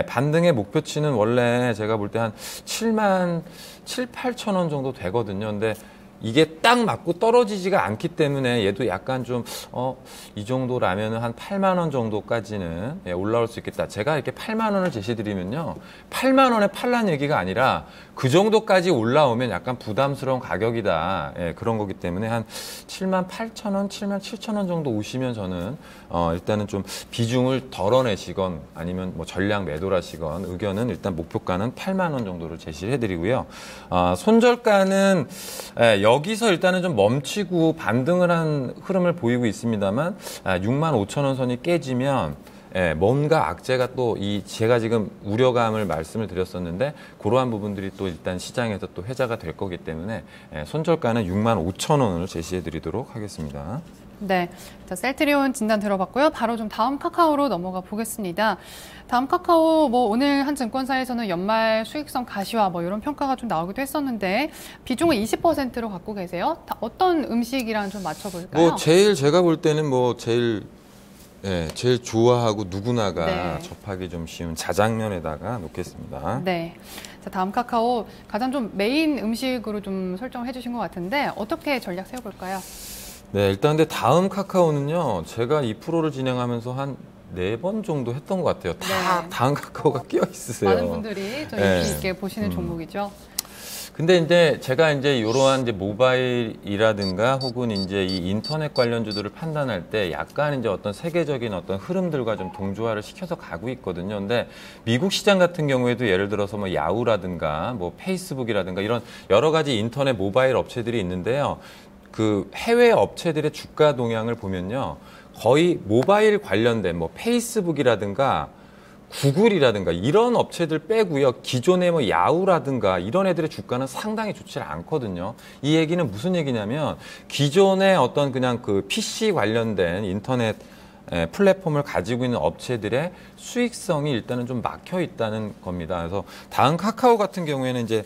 [SPEAKER 3] 반등의 목표치는 원래 제가 볼 때 한 7만 7, 8천 원 정도 되거든요. 근데 이게 딱 맞고 떨어지지가 않기 때문에 얘도 약간 좀 이 정도라면 한 8만 원 정도까지는 올라올 수 있겠다. 제가 이렇게 8만 원을 제시드리면요, 8만 원에 팔란 얘기가 아니라 그 정도까지 올라오면 약간 부담스러운 가격이다. 그런 거기 때문에 한 7만 8천 원, 7만 7천 원 정도 오시면 저는 일단은 좀 비중을 덜어내시건 아니면 뭐 전량 매도라시건 의견은 일단 목표가는 8만 원 정도를 제시를 해드리고요. 손절가는 여기서 일단은 좀 멈추고 반등을 한 흐름을 보이고 있습니다만 6만 5천 원 선이 깨지면 뭔가 악재가 또 제가 지금 우려감을 말씀을 드렸었는데 그러한 부분들이 또 일단 시장에서 또 회자가 될 거기 때문에 손절가는 6만 5천 원을 제시해 드리도록 하겠습니다.
[SPEAKER 1] 네, 자, 셀트리온 진단 들어봤고요. 바로 좀 다음 카카오로 넘어가 보겠습니다. 다음 카카오 뭐 오늘 한 증권사에서는 연말 수익성 가시화 뭐 이런 평가가 좀 나오기도 했었는데 비중을 20%로 갖고 계세요. 어떤 음식이랑 좀 맞춰볼까요?
[SPEAKER 3] 뭐 제가 볼 때는 뭐 제일 좋아하고 누구나가 접하기 좀 쉬운 자장면에다가 놓겠습니다.
[SPEAKER 1] 네. 자, 다음 카카오 가장 좀 메인 음식으로 좀 설정을 해주신 것 같은데 어떻게 전략 세워볼까요?
[SPEAKER 3] 네, 일단 근데 다음 카카오는요, 제가 이 프로를 진행하면서 한 4번 정도 했던 것 같아요. 다 다음 카카오가 끼어 있으세요.
[SPEAKER 1] 많은 분들이 좀 인기 있게 보시는 종목이죠.
[SPEAKER 3] 근데 이제 제가 이제 이러한 이제 모바일이라든가 혹은 이제 이 인터넷 관련주들을 판단할 때 약간 이제 어떤 세계적인 어떤 흐름들과 좀 동조화를 시켜서 가고 있거든요. 근데 미국 시장 같은 경우에도 예를 들어서 뭐 야후라든가 뭐 페이스북이라든가 이런 여러 가지 인터넷 모바일 업체들이 있는데요. 그 해외 업체들의 주가 동향을 보면요, 거의 모바일 관련된 뭐 페이스북이라든가 구글이라든가 이런 업체들 빼고요, 기존의 뭐 야후라든가 이런 애들의 주가는 상당히 좋지 않거든요. 이 얘기는 무슨 얘기냐면 기존의 어떤 그냥 그 PC 관련된 인터넷 플랫폼을 가지고 있는 업체들의 수익성이 일단은 좀 막혀 있다는 겁니다. 그래서 다음 카카오 같은 경우에는 이제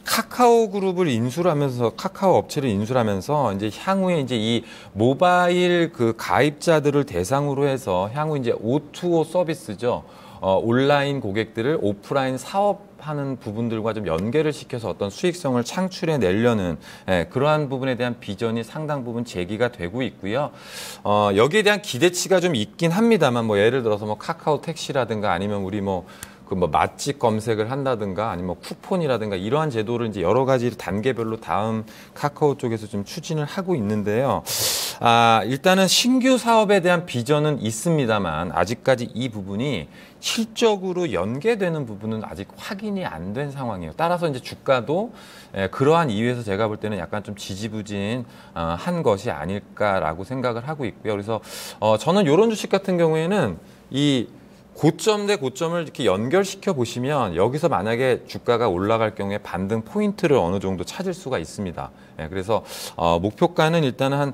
[SPEAKER 3] 카카오 그룹을 인수를 하면서 카카오 업체를 인수를 하면서 이제 향후에 이제 이 모바일 그 가입자들을 대상으로 해서 향후 이제 O2O 서비스죠. 온라인 고객들을 오프라인 사업하는 부분들과 좀 연계를 시켜서 어떤 수익성을 창출해 내려는 그러한 부분에 대한 비전이 상당 부분 제기가 되고 있고요. 여기에 대한 기대치가 좀 있긴 합니다만 뭐 예를 들어서 뭐 카카오 택시라든가 아니면 우리 뭐 맛집 검색을 한다든가 아니면 쿠폰이라든가 이러한 제도를 이제 여러 가지 단계별로 다음 카카오 쪽에서 좀 추진을 하고 있는데요. 일단은 신규 사업에 대한 비전은 있습니다만 아직까지 이 부분이 실적으로 연계되는 부분은 아직 확인이 안 된 상황이에요. 따라서 이제 주가도 그러한 이유에서 제가 볼 때는 약간 좀 지지부진한 것이 아닐까라고 생각을 하고 있고요. 그래서 저는 이런 주식 같은 경우에는 이 고점 대 고점을 이렇게 연결시켜 보시면 여기서 만약에 주가가 올라갈 경우에 반등 포인트를 어느 정도 찾을 수가 있습니다. 그래서 목표가는 일단은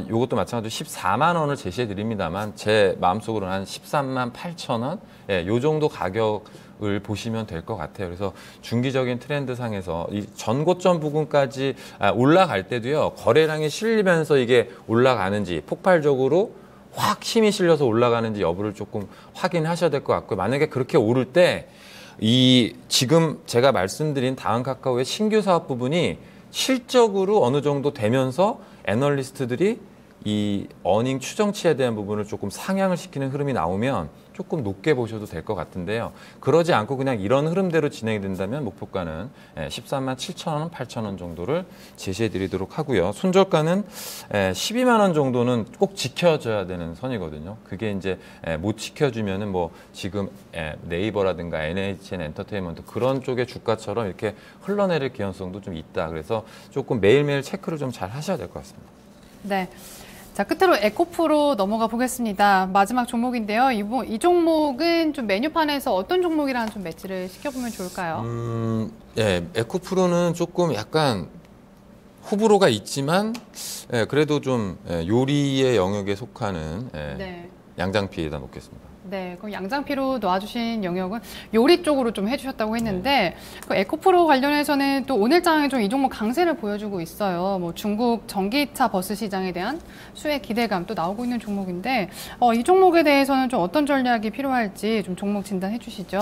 [SPEAKER 3] 이것도 마찬가지로 14만 원을 제시해 드립니다만 제 마음속으로는 한 13만 8천 원, 요 정도 가격을 보시면 될 것 같아요. 그래서 중기적인 트렌드상에서 이 전고점 부근까지 올라갈 때도요, 거래량이 실리면서 이게 올라가는지 폭발적으로 확 힘이 실려서 올라가는지 여부를 조금 확인하셔야 될 것 같고요. 만약에 그렇게 오를 때 지금 제가 말씀드린 다음 카카오의 신규 사업 부분이 실적으로 어느 정도 되면서 애널리스트들이 이 어닝 추정치에 대한 부분을 조금 상향을 시키는 흐름이 나오면 조금 높게 보셔도 될 것 같은데요. 그러지 않고 그냥 이런 흐름대로 진행이 된다면 목표가는 13만 7천 원, 8천 원 정도를 제시해 드리도록 하고요. 손절가는 12만 원 정도는 꼭 지켜줘야 되는 선이거든요. 그게 이제 못 지켜주면은 뭐 지금 네이버라든가 NHN 엔터테인먼트 그런 쪽의 주가처럼 이렇게 흘러내릴 개연성도 좀 있다. 그래서 조금 매일매일 체크를 좀 잘 하셔야 될 것 같습니다.
[SPEAKER 1] 네. 자, 끝으로 에코프로 넘어가 보겠습니다. 마지막 종목인데요. 이 종목은 좀 메뉴판에서 어떤 종목이랑 좀 매치를 시켜보면 좋을까요?
[SPEAKER 3] 에코프로는 조금 약간 호불호가 있지만, 그래도 좀 요리의 영역에 속하는 양장피에다 놓겠습니다.
[SPEAKER 1] 네, 그럼 양장피로 놓아주신 영역은 요리 쪽으로 좀 해주셨다고 했는데 그 에코프로 관련해서는 또 오늘장에 좀 이 종목 강세를 보여주고 있어요. 뭐 중국 전기차 버스 시장에 대한 수혜 기대감 또 나오고 있는 종목인데 이 종목에 대해서는 좀 어떤 전략이 필요할지 좀 종목 진단해 주시죠.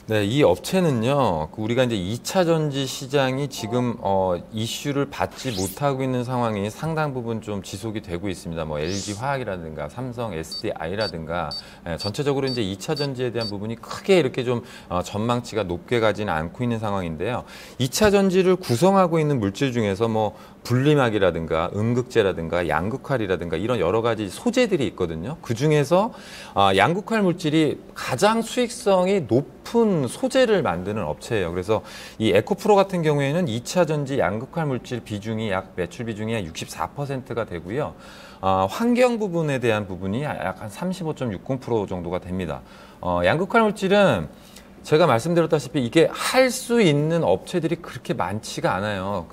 [SPEAKER 3] 네, 이 업체는요, 우리가 이제 2차 전지 시장이 지금 이슈를 받지 못하고 있는 상황이 상당 부분 좀 지속이 되고 있습니다. 뭐 LG 화학이라든가 삼성 SDI라든가 전체적으로 이제 2차 전지에 대한 부분이 크게 이렇게 좀 전망치가 높게 가지는 않고 있는 상황인데요. 2차 전지를 구성하고 있는 물질 중에서 뭐 분리막이라든가 음극재라든가 양극활이라든가 이런 여러 가지 소재들이 있거든요. 그 중에서 양극활 물질이 가장 수익성이 높은 소재를 만드는 업체예요. 그래서 이 에코프로 같은 경우에는 2차 전지 양극활 물질 비중이 매출 비중이 약 64%가 되고요. 환경 부분에 대한 부분이 약 한 35.60% 정도가 됩니다. 양극활 물질은 제가 말씀드렸다시피 이게 할 수 있는 업체들이 그렇게 많지가 않아요.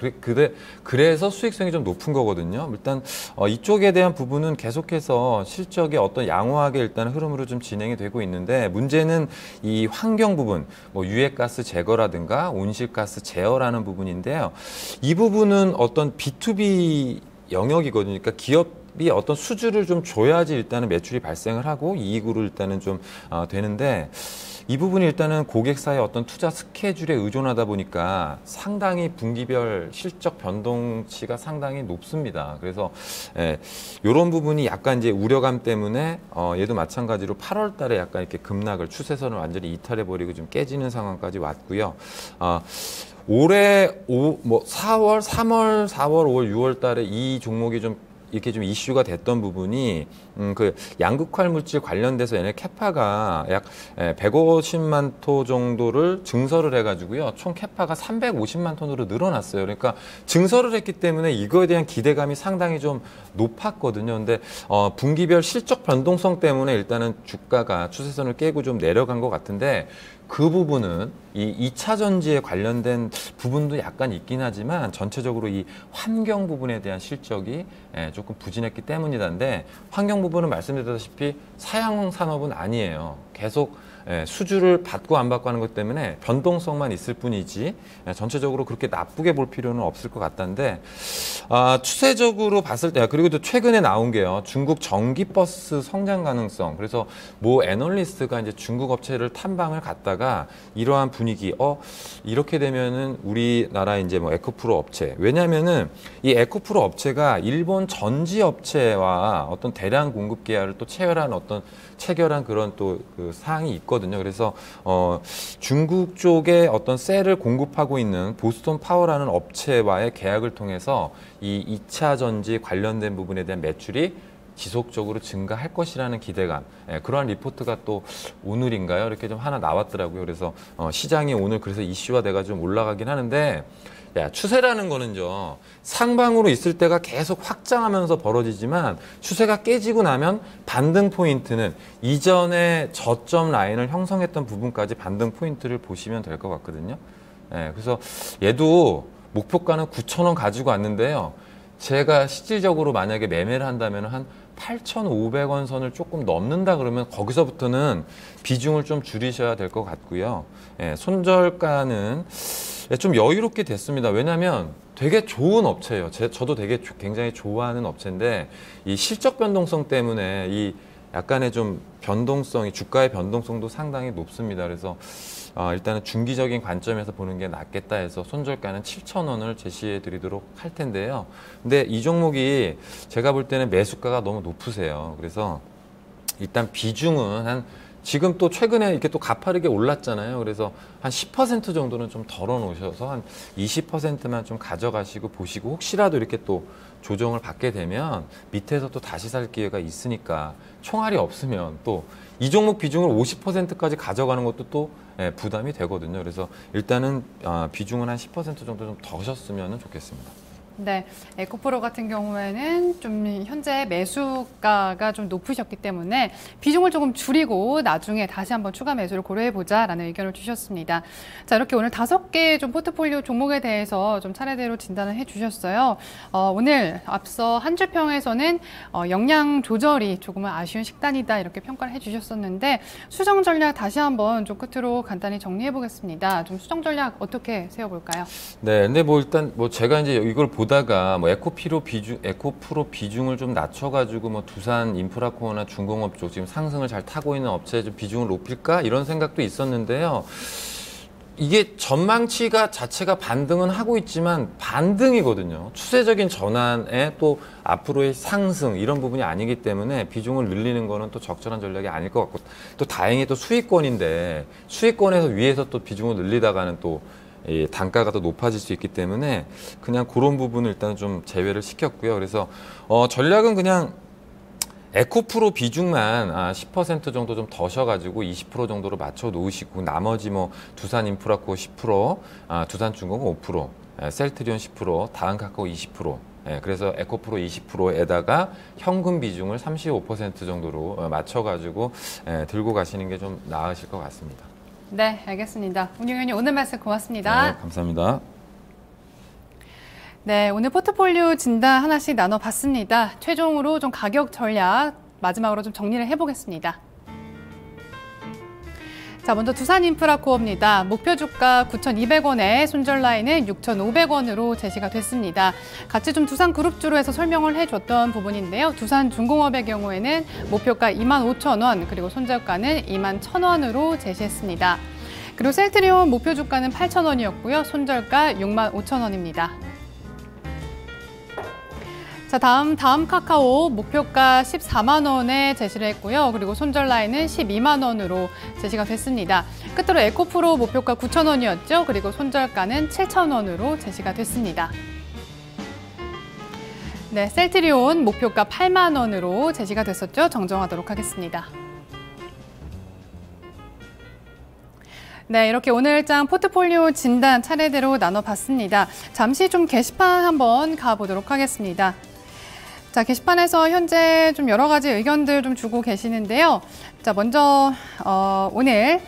[SPEAKER 3] 그래서 수익성이 좀 높은 거거든요. 일단 이쪽에 대한 부분은 계속해서 실적의 어떤 양호하게 일단 흐름으로 좀 진행이 되고 있는데, 문제는 이 환경 부분, 뭐 유해가스 제거라든가 온실가스 제어라는 부분인데요. 이 부분은 어떤 B2B 영역이거든요. 그러니까 기업이 어떤 수주를 좀 줘야지 일단은 매출이 발생을 하고 이익으로 일단은 좀 되는데, 이 부분이 일단은 고객사의 어떤 투자 스케줄에 의존하다 보니까 상당히 분기별 실적 변동치가 상당히 높습니다. 그래서 이런 부분이 약간 이제 우려감 때문에 얘도 마찬가지로 8월 달에 약간 이렇게 급락을, 추세선을 완전히 이탈해버리고 좀 깨지는 상황까지 왔고요. 올해 4월, 3월, 4월, 5월, 6월 달에 이 종목이 좀 이렇게 좀 이슈가 됐던 부분이 그 양극활 물질 관련돼서 얘네 캐파가 약 150만 톤 정도를 증설을 해가지고요. 총 캐파가 350만 톤으로 늘어났어요. 그러니까 증설을 했기 때문에 이거에 대한 기대감이 상당히 좀 높았거든요. 근데 분기별 실적 변동성 때문에 일단은 주가가 추세선을 깨고 좀 내려간 것 같은데, 그 부분은 이 2차 전지에 관련된 부분도 약간 있긴 하지만 전체적으로 이 환경 부분에 대한 실적이 조금 부진했기 때문이던데, 환경 부분은 말씀드렸다시피 사양 산업은 아니에요. 계속 수주를 받고 안 받고 하는 것 때문에 변동성만 있을 뿐이지 전체적으로 그렇게 나쁘게 볼 필요는 없을 것 같던데, 추세적으로 봤을 때, 그리고 또 최근에 나온 게요, 중국 전기버스 성장 가능성. 그래서 모 애널리스트가 이제 중국 업체를 탐방을 갔다가 이러한 분위기, 이렇게 되면은 우리나라 이제 뭐 에코프로 업체, 왜냐면은 이 에코프로 업체가 일본 전지 업체와 어떤 대량 공급 계약을 또 체결한 그런 또 그 사항이 있거든요. 그래서 중국 쪽에 어떤 셀을 공급하고 있는 보스턴 파워라는 업체와의 계약을 통해서 이 2차 전지 관련된 부분에 대한 매출이 지속적으로 증가할 것이라는 기대감, 그러한 리포트가 또 오늘인가요? 이렇게 좀 하나 나왔더라고요. 그래서 시장이 오늘 그래서 이슈화 돼가지고 좀 올라가긴 하는데, 추세라는 거는요, 상방으로 있을 때가 계속 확장하면서 벌어지지만 추세가 깨지고 나면 반등 포인트는 이전에 저점 라인을 형성했던 부분까지 반등 포인트를 보시면 될 것 같거든요. 그래서 얘도 목표가는 9,000원 가지고 왔는데요. 제가 실질적으로 만약에 매매를 한다면 한 8,500원 선을 조금 넘는다 그러면 거기서부터는 비중을 좀 줄이셔야 될 것 같고요. 손절가는 좀 여유롭게 됐습니다. 왜냐하면 되게 좋은 업체예요. 저도 되게 굉장히 좋아하는 업체인데, 이 실적 변동성 때문에 이 약간의 좀 변동성이, 주가의 변동성도 상당히 높습니다. 그래서 일단은 중기적인 관점에서 보는 게 낫겠다 해서 손절가는 7,000원을 제시해 드리도록 할 텐데요. 근데 이 종목이 제가 볼 때는 매수가가 너무 높으세요. 그래서 일단 비중은 지금 또 최근에 이렇게 또 가파르게 올랐잖아요. 그래서 한 10% 정도는 좀 덜어 놓으셔서 한 20%만 좀 가져가시고 보시고, 혹시라도 이렇게 또 조정을 받게 되면 밑에서 또 다시 살 기회가 있으니까, 총알이 없으면 또 이 종목 비중을 50%까지 가져가는 것도 또 부담이 되거든요. 그래서 일단은 비중은 한 10% 정도 좀 더 셨으면 좋겠습니다.
[SPEAKER 1] 네, 에코프로 같은 경우에는 좀 현재 매수가가 좀 높으셨기 때문에 비중을 조금 줄이고 나중에 다시 한번 추가 매수를 고려해보자라는 의견을 주셨습니다. 자, 이렇게 오늘 5개 좀 포트폴리오 종목에 대해서 좀 차례대로 진단을 해주셨어요. 오늘 앞서 한 주평에서는 역량 조절이 조금은 아쉬운 식단이다 이렇게 평가를 해주셨었는데, 수정 전략 다시 한번 좀 끝으로 간단히 정리해보겠습니다. 좀 수정 전략 어떻게 세워볼까요?
[SPEAKER 3] 네, 근데 뭐 일단 제가 이제 이걸 보다가 뭐 에코프로 비중을 좀 낮춰가지고 뭐 두산 인프라코어나 중공업 쪽 지금 상승을 잘 타고 있는 업체의 좀 비중을 높일까 이런 생각도 있었는데요. 이게 전망치가 자체가 반등은 하고 있지만 반등이거든요. 추세적인 전환에 또 앞으로의 상승 이런 부분이 아니기 때문에 비중을 늘리는 거는 또 적절한 전략이 아닐 것 같고, 또 다행히 또 수익권인데 수익권에서 위에서 또 비중을 늘리다가는 또 이 단가가 더 높아질 수 있기 때문에 그냥 그런 부분을 일단 좀 제외를 시켰고요. 그래서 전략은 그냥 에코프로 비중만 10% 정도 좀 더셔가지고 20% 정도로 맞춰 놓으시고, 나머지 뭐 두산 인프라코어 10%, 두산중공업 5%, 셀트리온 10%, 다음카카오 20%, 그래서 에코프로 20%에다가 현금 비중을 35% 정도로 맞춰가지고 들고 가시는 게 좀 나으실 것 같습니다.
[SPEAKER 1] 네, 알겠습니다. 운용위원님 오늘 말씀 고맙습니다.
[SPEAKER 3] 네, 감사합니다.
[SPEAKER 1] 네, 오늘 포트폴리오 진단 하나씩 나눠봤습니다. 최종으로 좀 가격 전략 마지막으로 좀 정리를 해보겠습니다. 자, 먼저 두산인프라코어입니다. 목표 주가 9,200원에 손절 라인은 6,500원으로 제시가 됐습니다. 같이 좀 두산그룹주로 해서 설명을 해줬던 부분인데요. 두산중공업의 경우에는 목표가 25,000원, 그리고 손절가는 21,000원으로 제시했습니다. 그리고 셀트리온 목표 주가는 8,000원이었고요. 손절가 65,000원입니다. 자, 다음 카카오 목표가 14만 원에 제시를 했고요. 그리고 손절 라인은 12만 원으로 제시가 됐습니다. 끝으로 에코프로 목표가 9,000원이었죠. 그리고 손절가는 7,000원으로 제시가 됐습니다. 네, 셀트리온 목표가 8만 원으로 제시가 됐었죠. 정정하도록 하겠습니다. 네, 이렇게 오늘장 포트폴리오 진단 차례대로 나눠봤습니다. 잠시 좀 게시판 한번 가보도록 하겠습니다. 자, 게시판에서 현재 좀 여러 가지 의견들 좀 주고 계시는데요. 자, 먼저 오늘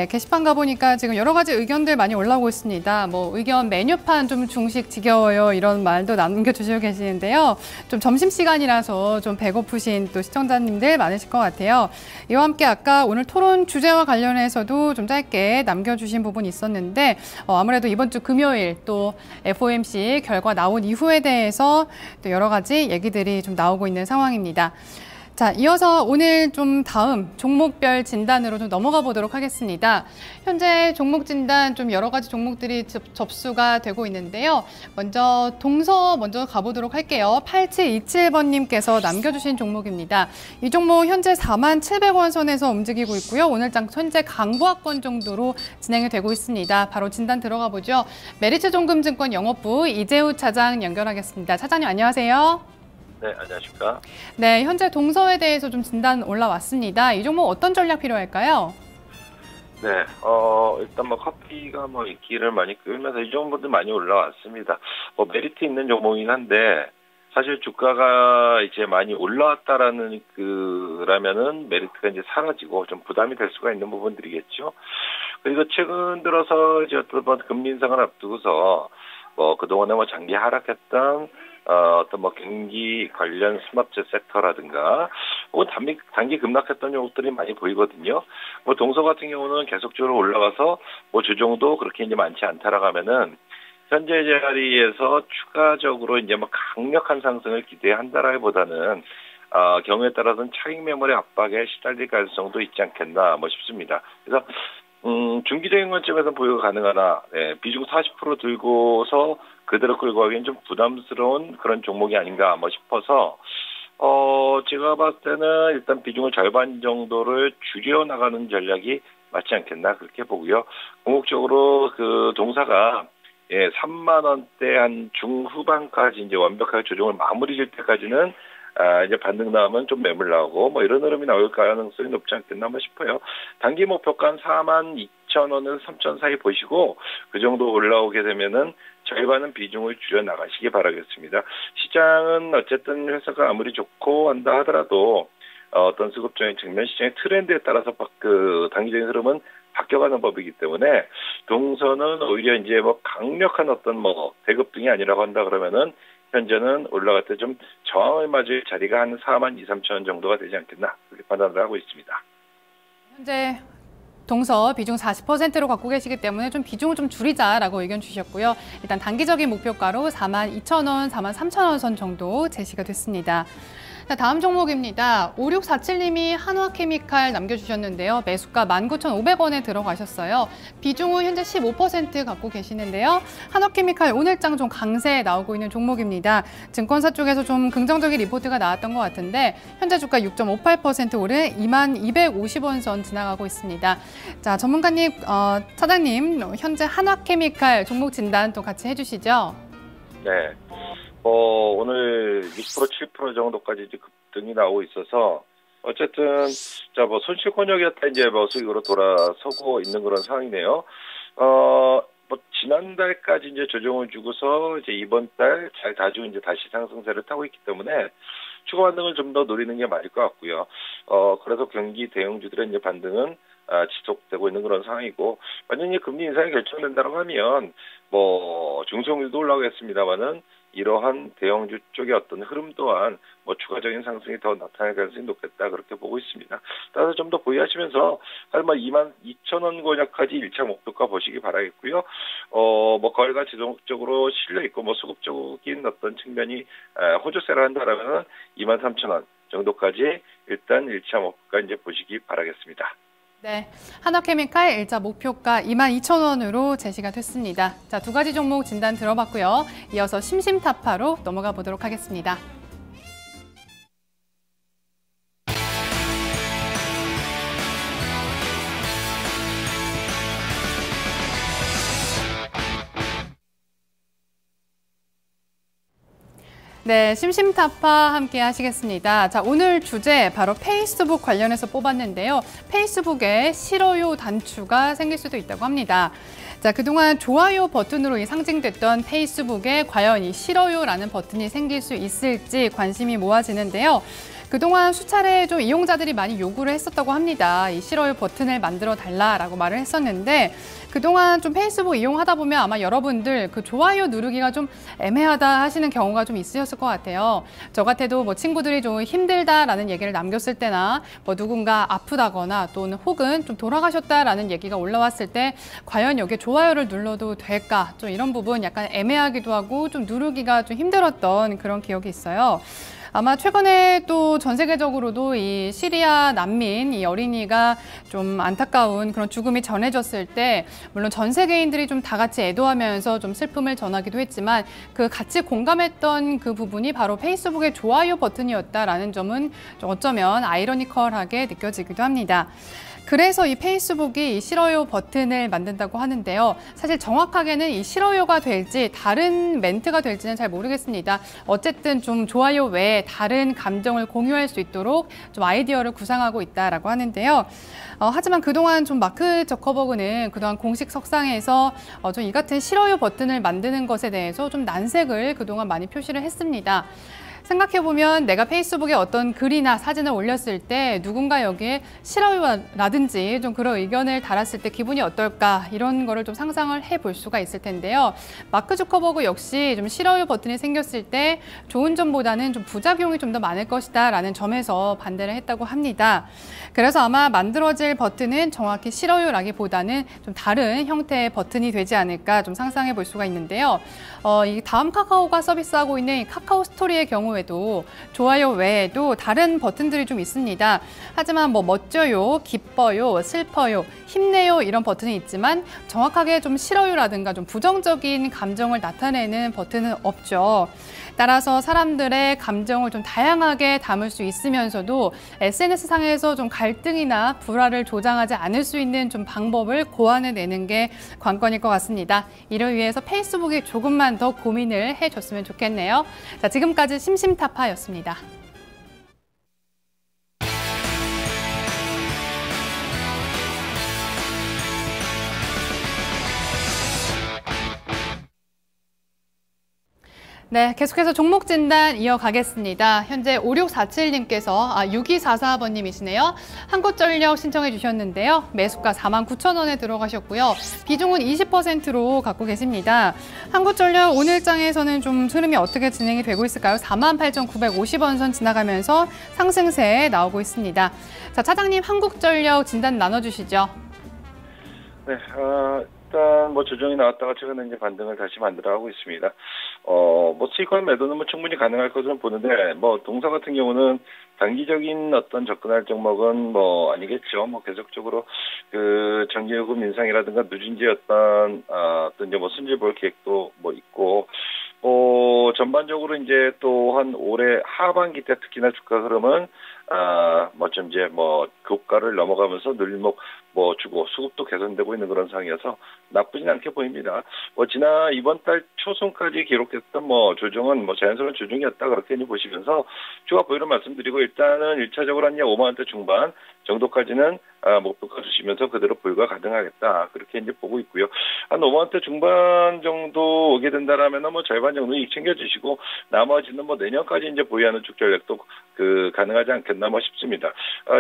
[SPEAKER 1] 게시판 가보니까 지금 여러 가지 의견들 많이 올라오고 있습니다. 뭐 의견 메뉴판 좀 중식 지겨워요 이런 말도 남겨주시고 계시는데요. 좀 점심시간이라서 좀 배고프신 또 시청자님들 많으실 것 같아요. 이와 함께 아까 오늘 토론 주제와 관련해서도 좀 짧게 남겨주신 부분이 있었는데 아무래도 이번 주 금요일 또 FOMC 결과 나온 이후에 대해서 또 여러 가지 얘기들이 좀 나오고 있는 상황입니다. 자, 이어서 오늘 좀 다음 종목별 진단으로 좀 넘어가 보도록 하겠습니다. 현재 종목 진단 좀 여러 가지 종목들이 접수가 되고 있는데요. 먼저 동서 먼저 가보도록 할게요. 8727번님께서 남겨주신 종목입니다. 이 종목 현재 47,000원 선에서 움직이고 있고요. 오늘장 현재 강보합권 정도로 진행이 되고 있습니다. 바로 진단 들어가 보죠. 메리츠종금증권 영업부 이재우 차장 연결하겠습니다. 차장님 안녕하세요.
[SPEAKER 5] 네, 안녕하십니까.
[SPEAKER 1] 네, 현재 동서에 대해서 좀 진단 올라왔습니다. 이 종목 어떤 전략 필요할까요?
[SPEAKER 5] 네, 일단 뭐 커피가 뭐 인기를 많이 끌면서 이 종목들 많이 올라왔습니다. 뭐 메리트 있는 종목이긴 한데 사실 주가가 이제 많이 올라왔다라는 라면은 메리트가 이제 사라지고 좀 부담이 될 수가 있는 부분들이겠죠. 그리고 최근 들어서 이제 어떤 금리 인상을 앞두고서 뭐 그동안에 뭐 장기 하락했던 어떤 뭐 경기 관련 수납제 섹터라든가 혹은 단기 급락했던 종목들이 많이 보이거든요. 뭐 동서 같은 경우는 계속적으로 올라가서 뭐 주종도 그렇게 이제 많지 않다라고 하면은 현재 자리에서 추가적으로 이제 뭐 강력한 상승을 기대한다라기보다는 경우에 따라서는 차익 매물의 압박에 시달릴 가능성도 있지 않겠나 뭐 싶습니다. 그래서 중기적인 관점에서 보유가 가능하나 비중 40% 들고서 그대로 끌고 가기엔 좀 부담스러운 그런 종목이 아닌가 뭐 싶어서 제가 봤을 때는 일단 비중을 절반 정도를 줄여 나가는 전략이 맞지 않겠나 그렇게 보고요. 궁극적으로 그 동사가 3만 원대 한 중후반까지 이제 완벽하게 조정을 마무리 질 때까지는 이제 반등 나오면 좀 매물 나오고 뭐 이런 흐름이 나올 가능성이 높지 않겠나 싶어요. 단기 목표가 42,000원에서 3,000원 사이 보시고 그 정도 올라오게 되면은 절반은 비중을 줄여 나가시기 바라겠습니다. 시장은 어쨌든 회사가 아무리 좋고 한다 하더라도 어떤 수급적인 측면 시장의 트렌드에 따라서 그 단기적인 흐름은 바뀌어가는 법이기 때문에 동서는 오히려 이제 뭐 강력한 어떤 뭐 대급 등이 아니라고 한다 그러면은 현재는 올라갈 때 좀 저항을 맞을 자리가 한 42,000, 3,000원 정도가 되지 않겠나 그렇게 판단을 하고 있습니다.
[SPEAKER 1] 현재 동서 비중 40%로 갖고 계시기 때문에 좀 비중을 좀 줄이자라고 의견 주셨고요. 일단 단기적인 목표가로 42,000원, 43,000원 선 정도 제시가 됐습니다. 자, 다음 종목입니다. 5647님이 한화케미칼 남겨주셨는데요. 매수가 19,500원에 들어가셨어요. 비중은 현재 15% 갖고 계시는데요. 한화케미칼 오늘장 좀 강세 나오고 있는 종목입니다. 증권사 쪽에서 좀 긍정적인 리포트가 나왔던 것 같은데 현재 주가 6.58% 오른 2250원 선 지나가고 있습니다. 자, 전문가님, 차장님, 현재 한화케미칼 종목 진단 또 같이 해주시죠.
[SPEAKER 5] 네. 오늘 6% 7% 정도까지 이제 급등이 나오고 있어서 어쨌든 자 뭐 손실 권역이었다 이제 뭐 수익으로 돌아서고 있는 그런 상황이네요. 뭐 지난달까지 이제 조정을 주고서 이제 이번 달 잘 다지고 이제 다시 상승세를 타고 있기 때문에 추가 반등을 좀 더 노리는 게 맞을 것 같고요. 그래서 경기 대형주들의 이제 반등은 지속되고 있는 그런 상황이고 만약에 금리 인상이 결정된다고 하면 뭐 중소형주도 올라오겠습니다만은 이러한 대형주 쪽의 어떤 흐름 또한 뭐 추가적인 상승이 더 나타날 가능성이 높겠다 그렇게 보고 있습니다. 따라서 좀 더 보유하시면서 한 22,000원 권역까지 1차 목표가 보시기 바라겠고요. 뭐 거래가 지속적으로 실려 있고 뭐 수급적인 어떤 측면이 호조세를 한다라면은 23,000원 정도까지 일단 1차 목표가 이제 보시기 바라겠습니다.
[SPEAKER 1] 네, 한화케미칼 1차 목표가 22,000원으로 제시가 됐습니다. 자, 두 가지 종목 진단 들어봤고요. 이어서 심심타파로 넘어가 보도록 하겠습니다. 네, 심심타파 함께 하시겠습니다. 자, 오늘 주제 바로 페이스북 관련해서 뽑았는데요. 페이스북에 싫어요 단추가 생길 수도 있다고 합니다. 자, 그동안 좋아요 버튼으로 상징됐던 페이스북에 과연 이 싫어요라는 버튼이 생길 수 있을지 관심이 모아지는데요. 그동안 수차례 좀 이용자들이 많이 요구를 했었다고 합니다. 이 싫어요 버튼을 만들어 달라라고 말을 했었는데 그동안 좀 페이스북 이용하다 보면 아마 여러분들 그 좋아요 누르기가 좀 애매하다 하시는 경우가 좀 있으셨을 것 같아요. 저 같아도 뭐 친구들이 좀 힘들다라는 얘기를 남겼을 때나 뭐 누군가 아프다거나 또는 혹은 좀 돌아가셨다라는 얘기가 올라왔을 때 과연 여기에 좋아요를 눌러도 될까? 좀 이런 부분 약간 애매하기도 하고 좀 누르기가 좀 힘들었던 그런 기억이 있어요. 아마 최근에 또 전 세계적으로도 이 시리아 난민, 이 어린이가 좀 안타까운 그런 죽음이 전해졌을 때 물론 전 세계인들이 좀 다 같이 애도하면서 좀 슬픔을 전하기도 했지만 그 같이 공감했던 그 부분이 바로 페이스북의 좋아요 버튼이었다라는 점은 좀 어쩌면 아이러니컬하게 느껴지기도 합니다. 그래서 이 페이스북이 이 싫어요 버튼을 만든다고 하는데요. 사실 정확하게는 이 싫어요가 될지 다른 멘트가 될지는 잘 모르겠습니다. 어쨌든 좀 좋아요 외에 다른 감정을 공유할 수 있도록 좀 아이디어를 구상하고 있다라고 하는데요. 하지만 그동안 좀 마크 저커버그는 그동안 공식 석상에서 좀 이 같은 싫어요 버튼을 만드는 것에 대해서 좀 난색을 그동안 많이 표시를 했습니다. 생각해보면 내가 페이스북에 어떤 글이나 사진을 올렸을 때 누군가 여기에 싫어요라든지 좀 그런 의견을 달았을 때 기분이 어떨까 이런 거를 좀 상상을 해볼 수가 있을 텐데요. 마크 주커버그 역시 좀 싫어요 버튼이 생겼을 때 좋은 점보다는 좀 부작용이 좀 더 많을 것이다 라는 점에서 반대를 했다고 합니다. 그래서 아마 만들어질 버튼은 정확히 싫어요라기보다는 좀 다른 형태의 버튼이 되지 않을까 좀 상상해 볼 수가 있는데요. 이 다음 카카오가 서비스하고 있는 이 카카오 스토리의 경우에도 좋아요 외에도 다른 버튼들이 좀 있습니다. 하지만 뭐 멋져요, 기뻐요, 슬퍼요, 힘내요 이런 버튼이 있지만 정확하게 좀 싫어요라든가 좀 부정적인 감정을 나타내는 버튼은 없죠. 따라서 사람들의 감정을 좀 다양하게 담을 수 있으면서도 SNS상에서 좀 갈등이나 불화를 조장하지 않을 수 있는 좀 방법을 고안해내는 게 관건일 것 같습니다. 이를 위해서 페이스북이 조금만 더 고민을 해줬으면 좋겠네요. 자, 지금까지 심심타파였습니다. 네, 계속해서 종목 진단 이어가겠습니다. 현재 5647님께서 6244번님이시네요. 한국전력 신청해 주셨는데요. 매수가 49,000원에 들어가셨고요. 비중은 20%로 갖고 계십니다. 한국전력 오늘장에서는 좀 흐름이 어떻게 진행이 되고 있을까요? 48,950원 선 지나가면서 상승세에 나오고 있습니다. 자, 차장님 한국전력 진단 나눠주시죠.
[SPEAKER 5] 네, 일단 뭐 조정이 나왔다가 최근에 이제 반등을 다시 만들어가고 있습니다. 뭐 수익권 매도는 뭐 충분히 가능할 것으로 보는데, 뭐 동사 같은 경우는 단기적인 어떤 접근할 종목은 뭐 아니겠죠. 뭐 계속적으로 그 전기요금 인상이라든가 누진제 어떤 이제 뭐 순질 볼 계획도 뭐 있고, 전반적으로 이제 또한 올해 하반기 때 특히나 주가 흐름은 뭐 좀 이제 뭐 고가를 넘어가면서 늘목 뭐 주고 수급도 개선되고 있는 그런 상황이어서 나쁘진 않게 보입니다. 뭐 이번 달 초순까지 기록했던 뭐 조정은 뭐 자연스러운 조정이었다 그렇게 보시면서 추가 보유를 말씀드리고, 일단은 1차적으로 한 5만 원대 중반 정도까지는 목표가 주시면서 그대로 보유가 가능하겠다 그렇게 이제 보고 있고요. 한 5만 원대 중반 정도 오게 된다라면 뭐 절반 정도 이익 챙겨주시고 나머지는 뭐 내년까지 이제 보유하는 쭉 전략도 가능하지 않겠나 뭐 싶습니다.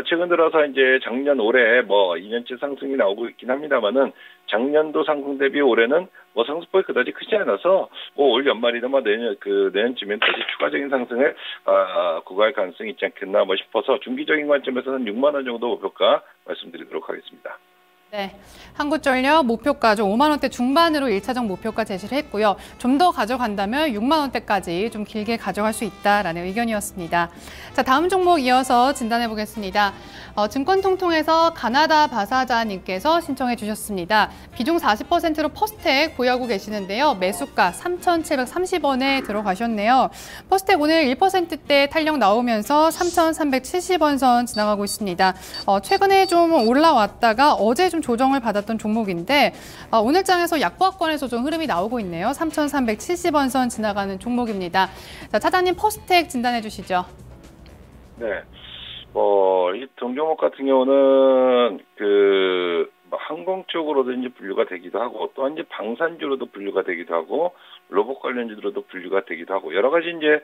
[SPEAKER 5] 최근 들어서 이제 작년 올해 뭐 2년째 상승이 나오고 있긴 합니다만은 작년도 상승 대비 올해는 뭐 상승폭이 그다지 크지 않아서 뭐 올 연말이나 뭐 내년쯤엔 다시 추가적인 상승을 구가할 가능성이 있지 않겠나 뭐 싶어서 중기적인 관점에서는 6만 원 정도 목표가 말씀드리도록 하겠습니다.
[SPEAKER 1] 네, 한국전력 목표가 좀 5만 원대 중반으로 1차적 목표가 제시를 했고요. 좀 더 가져간다면 6만 원대까지 좀 길게 가져갈 수 있다라는 의견이었습니다. 자, 다음 종목 이어서 진단해 보겠습니다. 증권통통에서 가나다 바사자님께서 신청해 주셨습니다. 비중 40%로 퍼스텍 보유하고 계시는데요. 매수가 3,730원에 들어가셨네요. 퍼스텍 오늘 1%대 탄력 나오면서 3,370원 선 지나가고 있습니다. 최근에 좀 올라왔다가 어제 좀 조정을 받았던 종목인데 오늘 장에서 약보합권에서 좀 흐름이 나오고 있네요. 3,370원 선 지나가는 종목입니다. 자, 차장님 퍼스텍 진단해 주시죠.
[SPEAKER 5] 네. 이 동종목 같은 경우는 항공 쪽으로도 이제 분류가 되기도 하고, 또한 이제 방산주로도 분류가 되기도 하고, 로봇 관련주로도 분류가 되기도 하고, 여러 가지 이제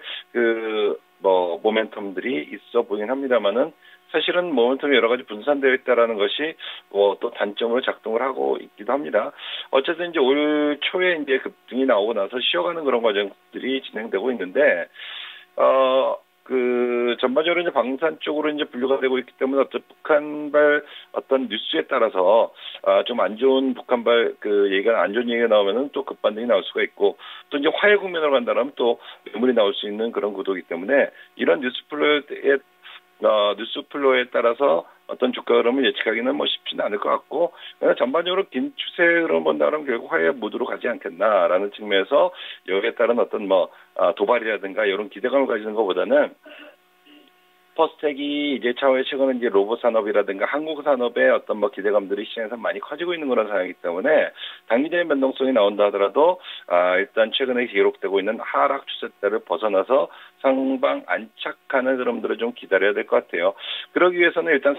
[SPEAKER 5] 모멘텀들이 있어 보긴 합니다만은, 사실은 모멘텀이 여러 가지 분산되어 있다라는 것이 또 단점으로 작동을 하고 있기도 합니다. 어쨌든 이제 올 초에 이제 급등이 나오고 나서 쉬어가는 그런 과정들이 진행되고 있는데, 전반적으로 이제 방산 쪽으로 이제 분류가 되고 있기 때문에 북한발 어떤 뉴스에 따라서 좀 안 좋은 북한발 안 좋은 얘기가 나오면은 또 급반등이 나올 수가 있고, 또 이제 화해 국면으로 간다면 또 매물이 나올 수 있는 그런 구도이기 때문에 이런 뉴스 플로우에 따라서 어떤 주가 흐름을 예측하기는 뭐 쉽지는 않을 것 같고, 전반적으로 긴 추세 흐름 본다면 결국 화해 모드로 가지 않겠나라는 측면에서 여기에 따른 어떤 도발이라든가 이런 기대감을 가지는 것보다는 퍼스텍이 이제 차후에 최근에 이제 로봇 산업이라든가 한국 산업의 어떤 기대감들이 시장에서 많이 커지고 있는 그런 상황이기 때문에 단기적인 변동성이 나온다 하더라도 일단 최근에 기록되고 있는 하락 추세대를 벗어나서 상방 안착하는 흐름들을 좀 기다려야 될 것 같아요. 그러기 위해서는 일단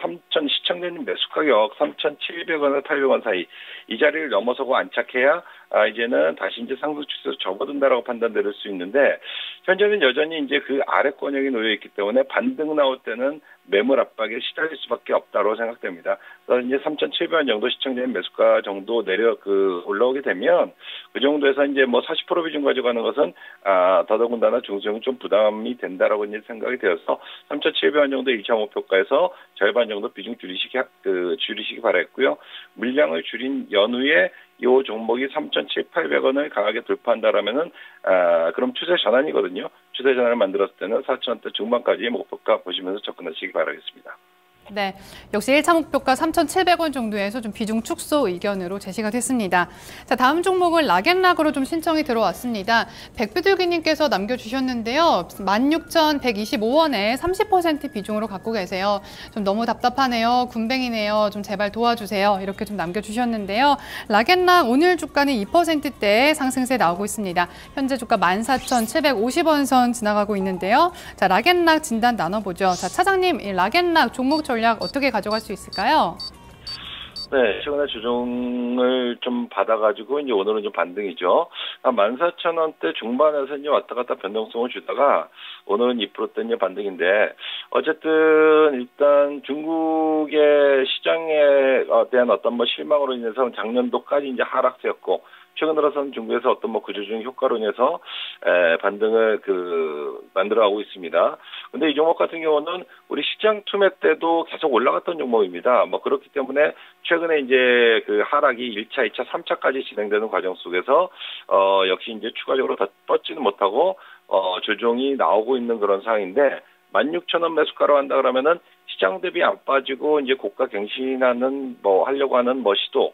[SPEAKER 5] 시청자님 매수 가격 3,700원에서 800원 사이 이 자리를 넘어서고 안착해야 이제는 다시 이제 상승 추세에서 접어든다라고 판단될 수 있는데, 현재는 여전히 이제 그 아래 권역이 놓여 있기 때문에 반등 나올 때는 매물 압박에 시달릴 수밖에 없다고 생각됩니다. 그래서 이제 3,700원 정도 시청자님 매수가 정도 올라오게 되면 그 정도에서 이제 40% 비중 가져가는 것은 더더군다나 중소형 좀 부담이 된다라고 이제 생각이 되어서 3,700원 정도 1차 목표가에서 절반 정도 비중 줄이시기 바랐고요. 물량을 줄인 연후에 이 종목이 3,700~800원을 강하게 돌파한다라면은 그럼 추세 전환이거든요. 추세 전환을 만들었을 때는 4,000원대 중반까지의 목표가 보시면서 접근하시기 바라겠습니다.
[SPEAKER 1] 네, 역시 1차 목표가 3,700원 정도에서 좀 비중 축소 의견으로 제시가 됐습니다. 자, 다음 종목은 락앤락으로 좀 신청이 들어왔습니다. 백비둘기님께서 남겨주셨는데요. 16,125원에 30% 비중으로 갖고 계세요. 좀 너무 답답하네요. 군뱅이네요. 좀 제발 도와주세요. 이렇게 좀 남겨주셨는데요. 락앤락 오늘 주가는 2%대 상승세 나오고 있습니다. 현재 주가 14,750원 선 지나가고 있는데요. 자, 락앤락 진단 나눠보죠. 자, 차장님, 이 락앤락 종목 전략 어떻게 가져갈 수 있을까요?
[SPEAKER 5] 네, 최근에 조정을 좀 받아가지고 이제 오늘은 좀 반등이죠. 한 14,000원대 중반에서 이제 왔다 갔다 변동성을 주다가 오늘은 2%대 이제 반등인데, 어쨌든 일단 중국의 시장에 대한 어떤 실망으로 인해서 작년도까지 이제 하락세였고, 최근 들어서는 중국에서 어떤 뭐 구조조정 효과로 인해서 반등을 만들어가고 있습니다. 근데 이 종목 같은 경우는 우리 시장 투매 때도 계속 올라갔던 종목입니다. 뭐 그렇기 때문에 최근에 이제 그 하락이 1차, 2차, 3차까지 진행되는 과정 속에서 역시 이제 추가적으로 더 뻗지는 못하고 조정이 나오고 있는 그런 상황인데 16,000원 매수가로 한다 그러면은 시장 대비 안 빠지고 이제 고가 갱신하는 하려고 하는 시도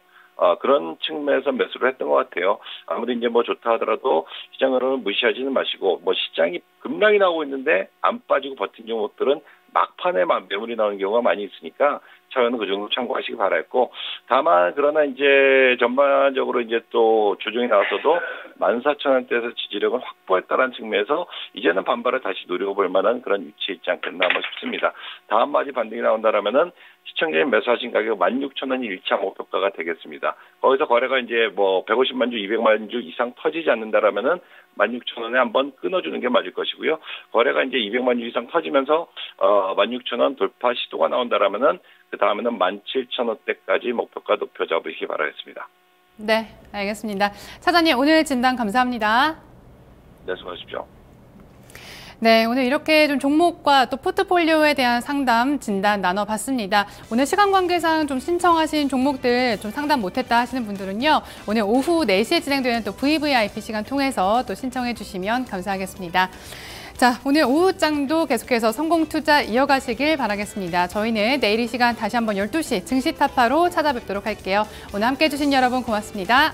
[SPEAKER 5] 그런 측면에서 매수를 했던 것 같아요. 아무리 이제 좋다 하더라도 시장으로는 무시하지는 마시고 시장이 급락이 나오고 있는데 안 빠지고 버틴 종목들은 막판에 매물이 나오는 경우가 많이 있으니까 차후에는 그 정도 참고하시기 바랐고 다만 그러나 이제 전반적으로 이제 또 조정이 나왔어도 14,000원대에서 지지력은 확보했다는 측면에서 이제는 반발을 다시 노려볼 만한 그런 위치에 있지 않겠나 싶습니다. 다음 마디 반등이 나온다라면은 시청자님 매수하신 가격 16,000원이 1차 목표가가 되겠습니다. 거기서 거래가 이제 150만 주, 200만 주 이상 터지지 않는다라면은 16,000원에 한번 끊어주는 게 맞을 것이고요. 거래가 이제 200만 주 이상 터지면서 16,000원 돌파 시도가 나온다라면은 그 다음에는 17,000원대까지 목표가 높여 잡으시기 바라겠습니다.
[SPEAKER 1] 네, 알겠습니다. 차장님 오늘 진단 감사합니다.
[SPEAKER 5] 네, 수고하십시오.
[SPEAKER 1] 네, 오늘 이렇게 좀 종목과 또 포트폴리오에 대한 상담, 진단 나눠봤습니다. 오늘 시간 관계상 좀 신청하신 종목들 좀 상담 못했다 하시는 분들은요, 오늘 오후 4시에 진행되는 또 VVIP 시간 통해서 또 신청해 주시면 감사하겠습니다. 자, 오늘 오후장도 계속해서 성공 투자 이어가시길 바라겠습니다. 저희는 내일 이 시간 다시 한번 12시 증시 타파로 찾아뵙도록 할게요. 오늘 함께해 주신 여러분 고맙습니다.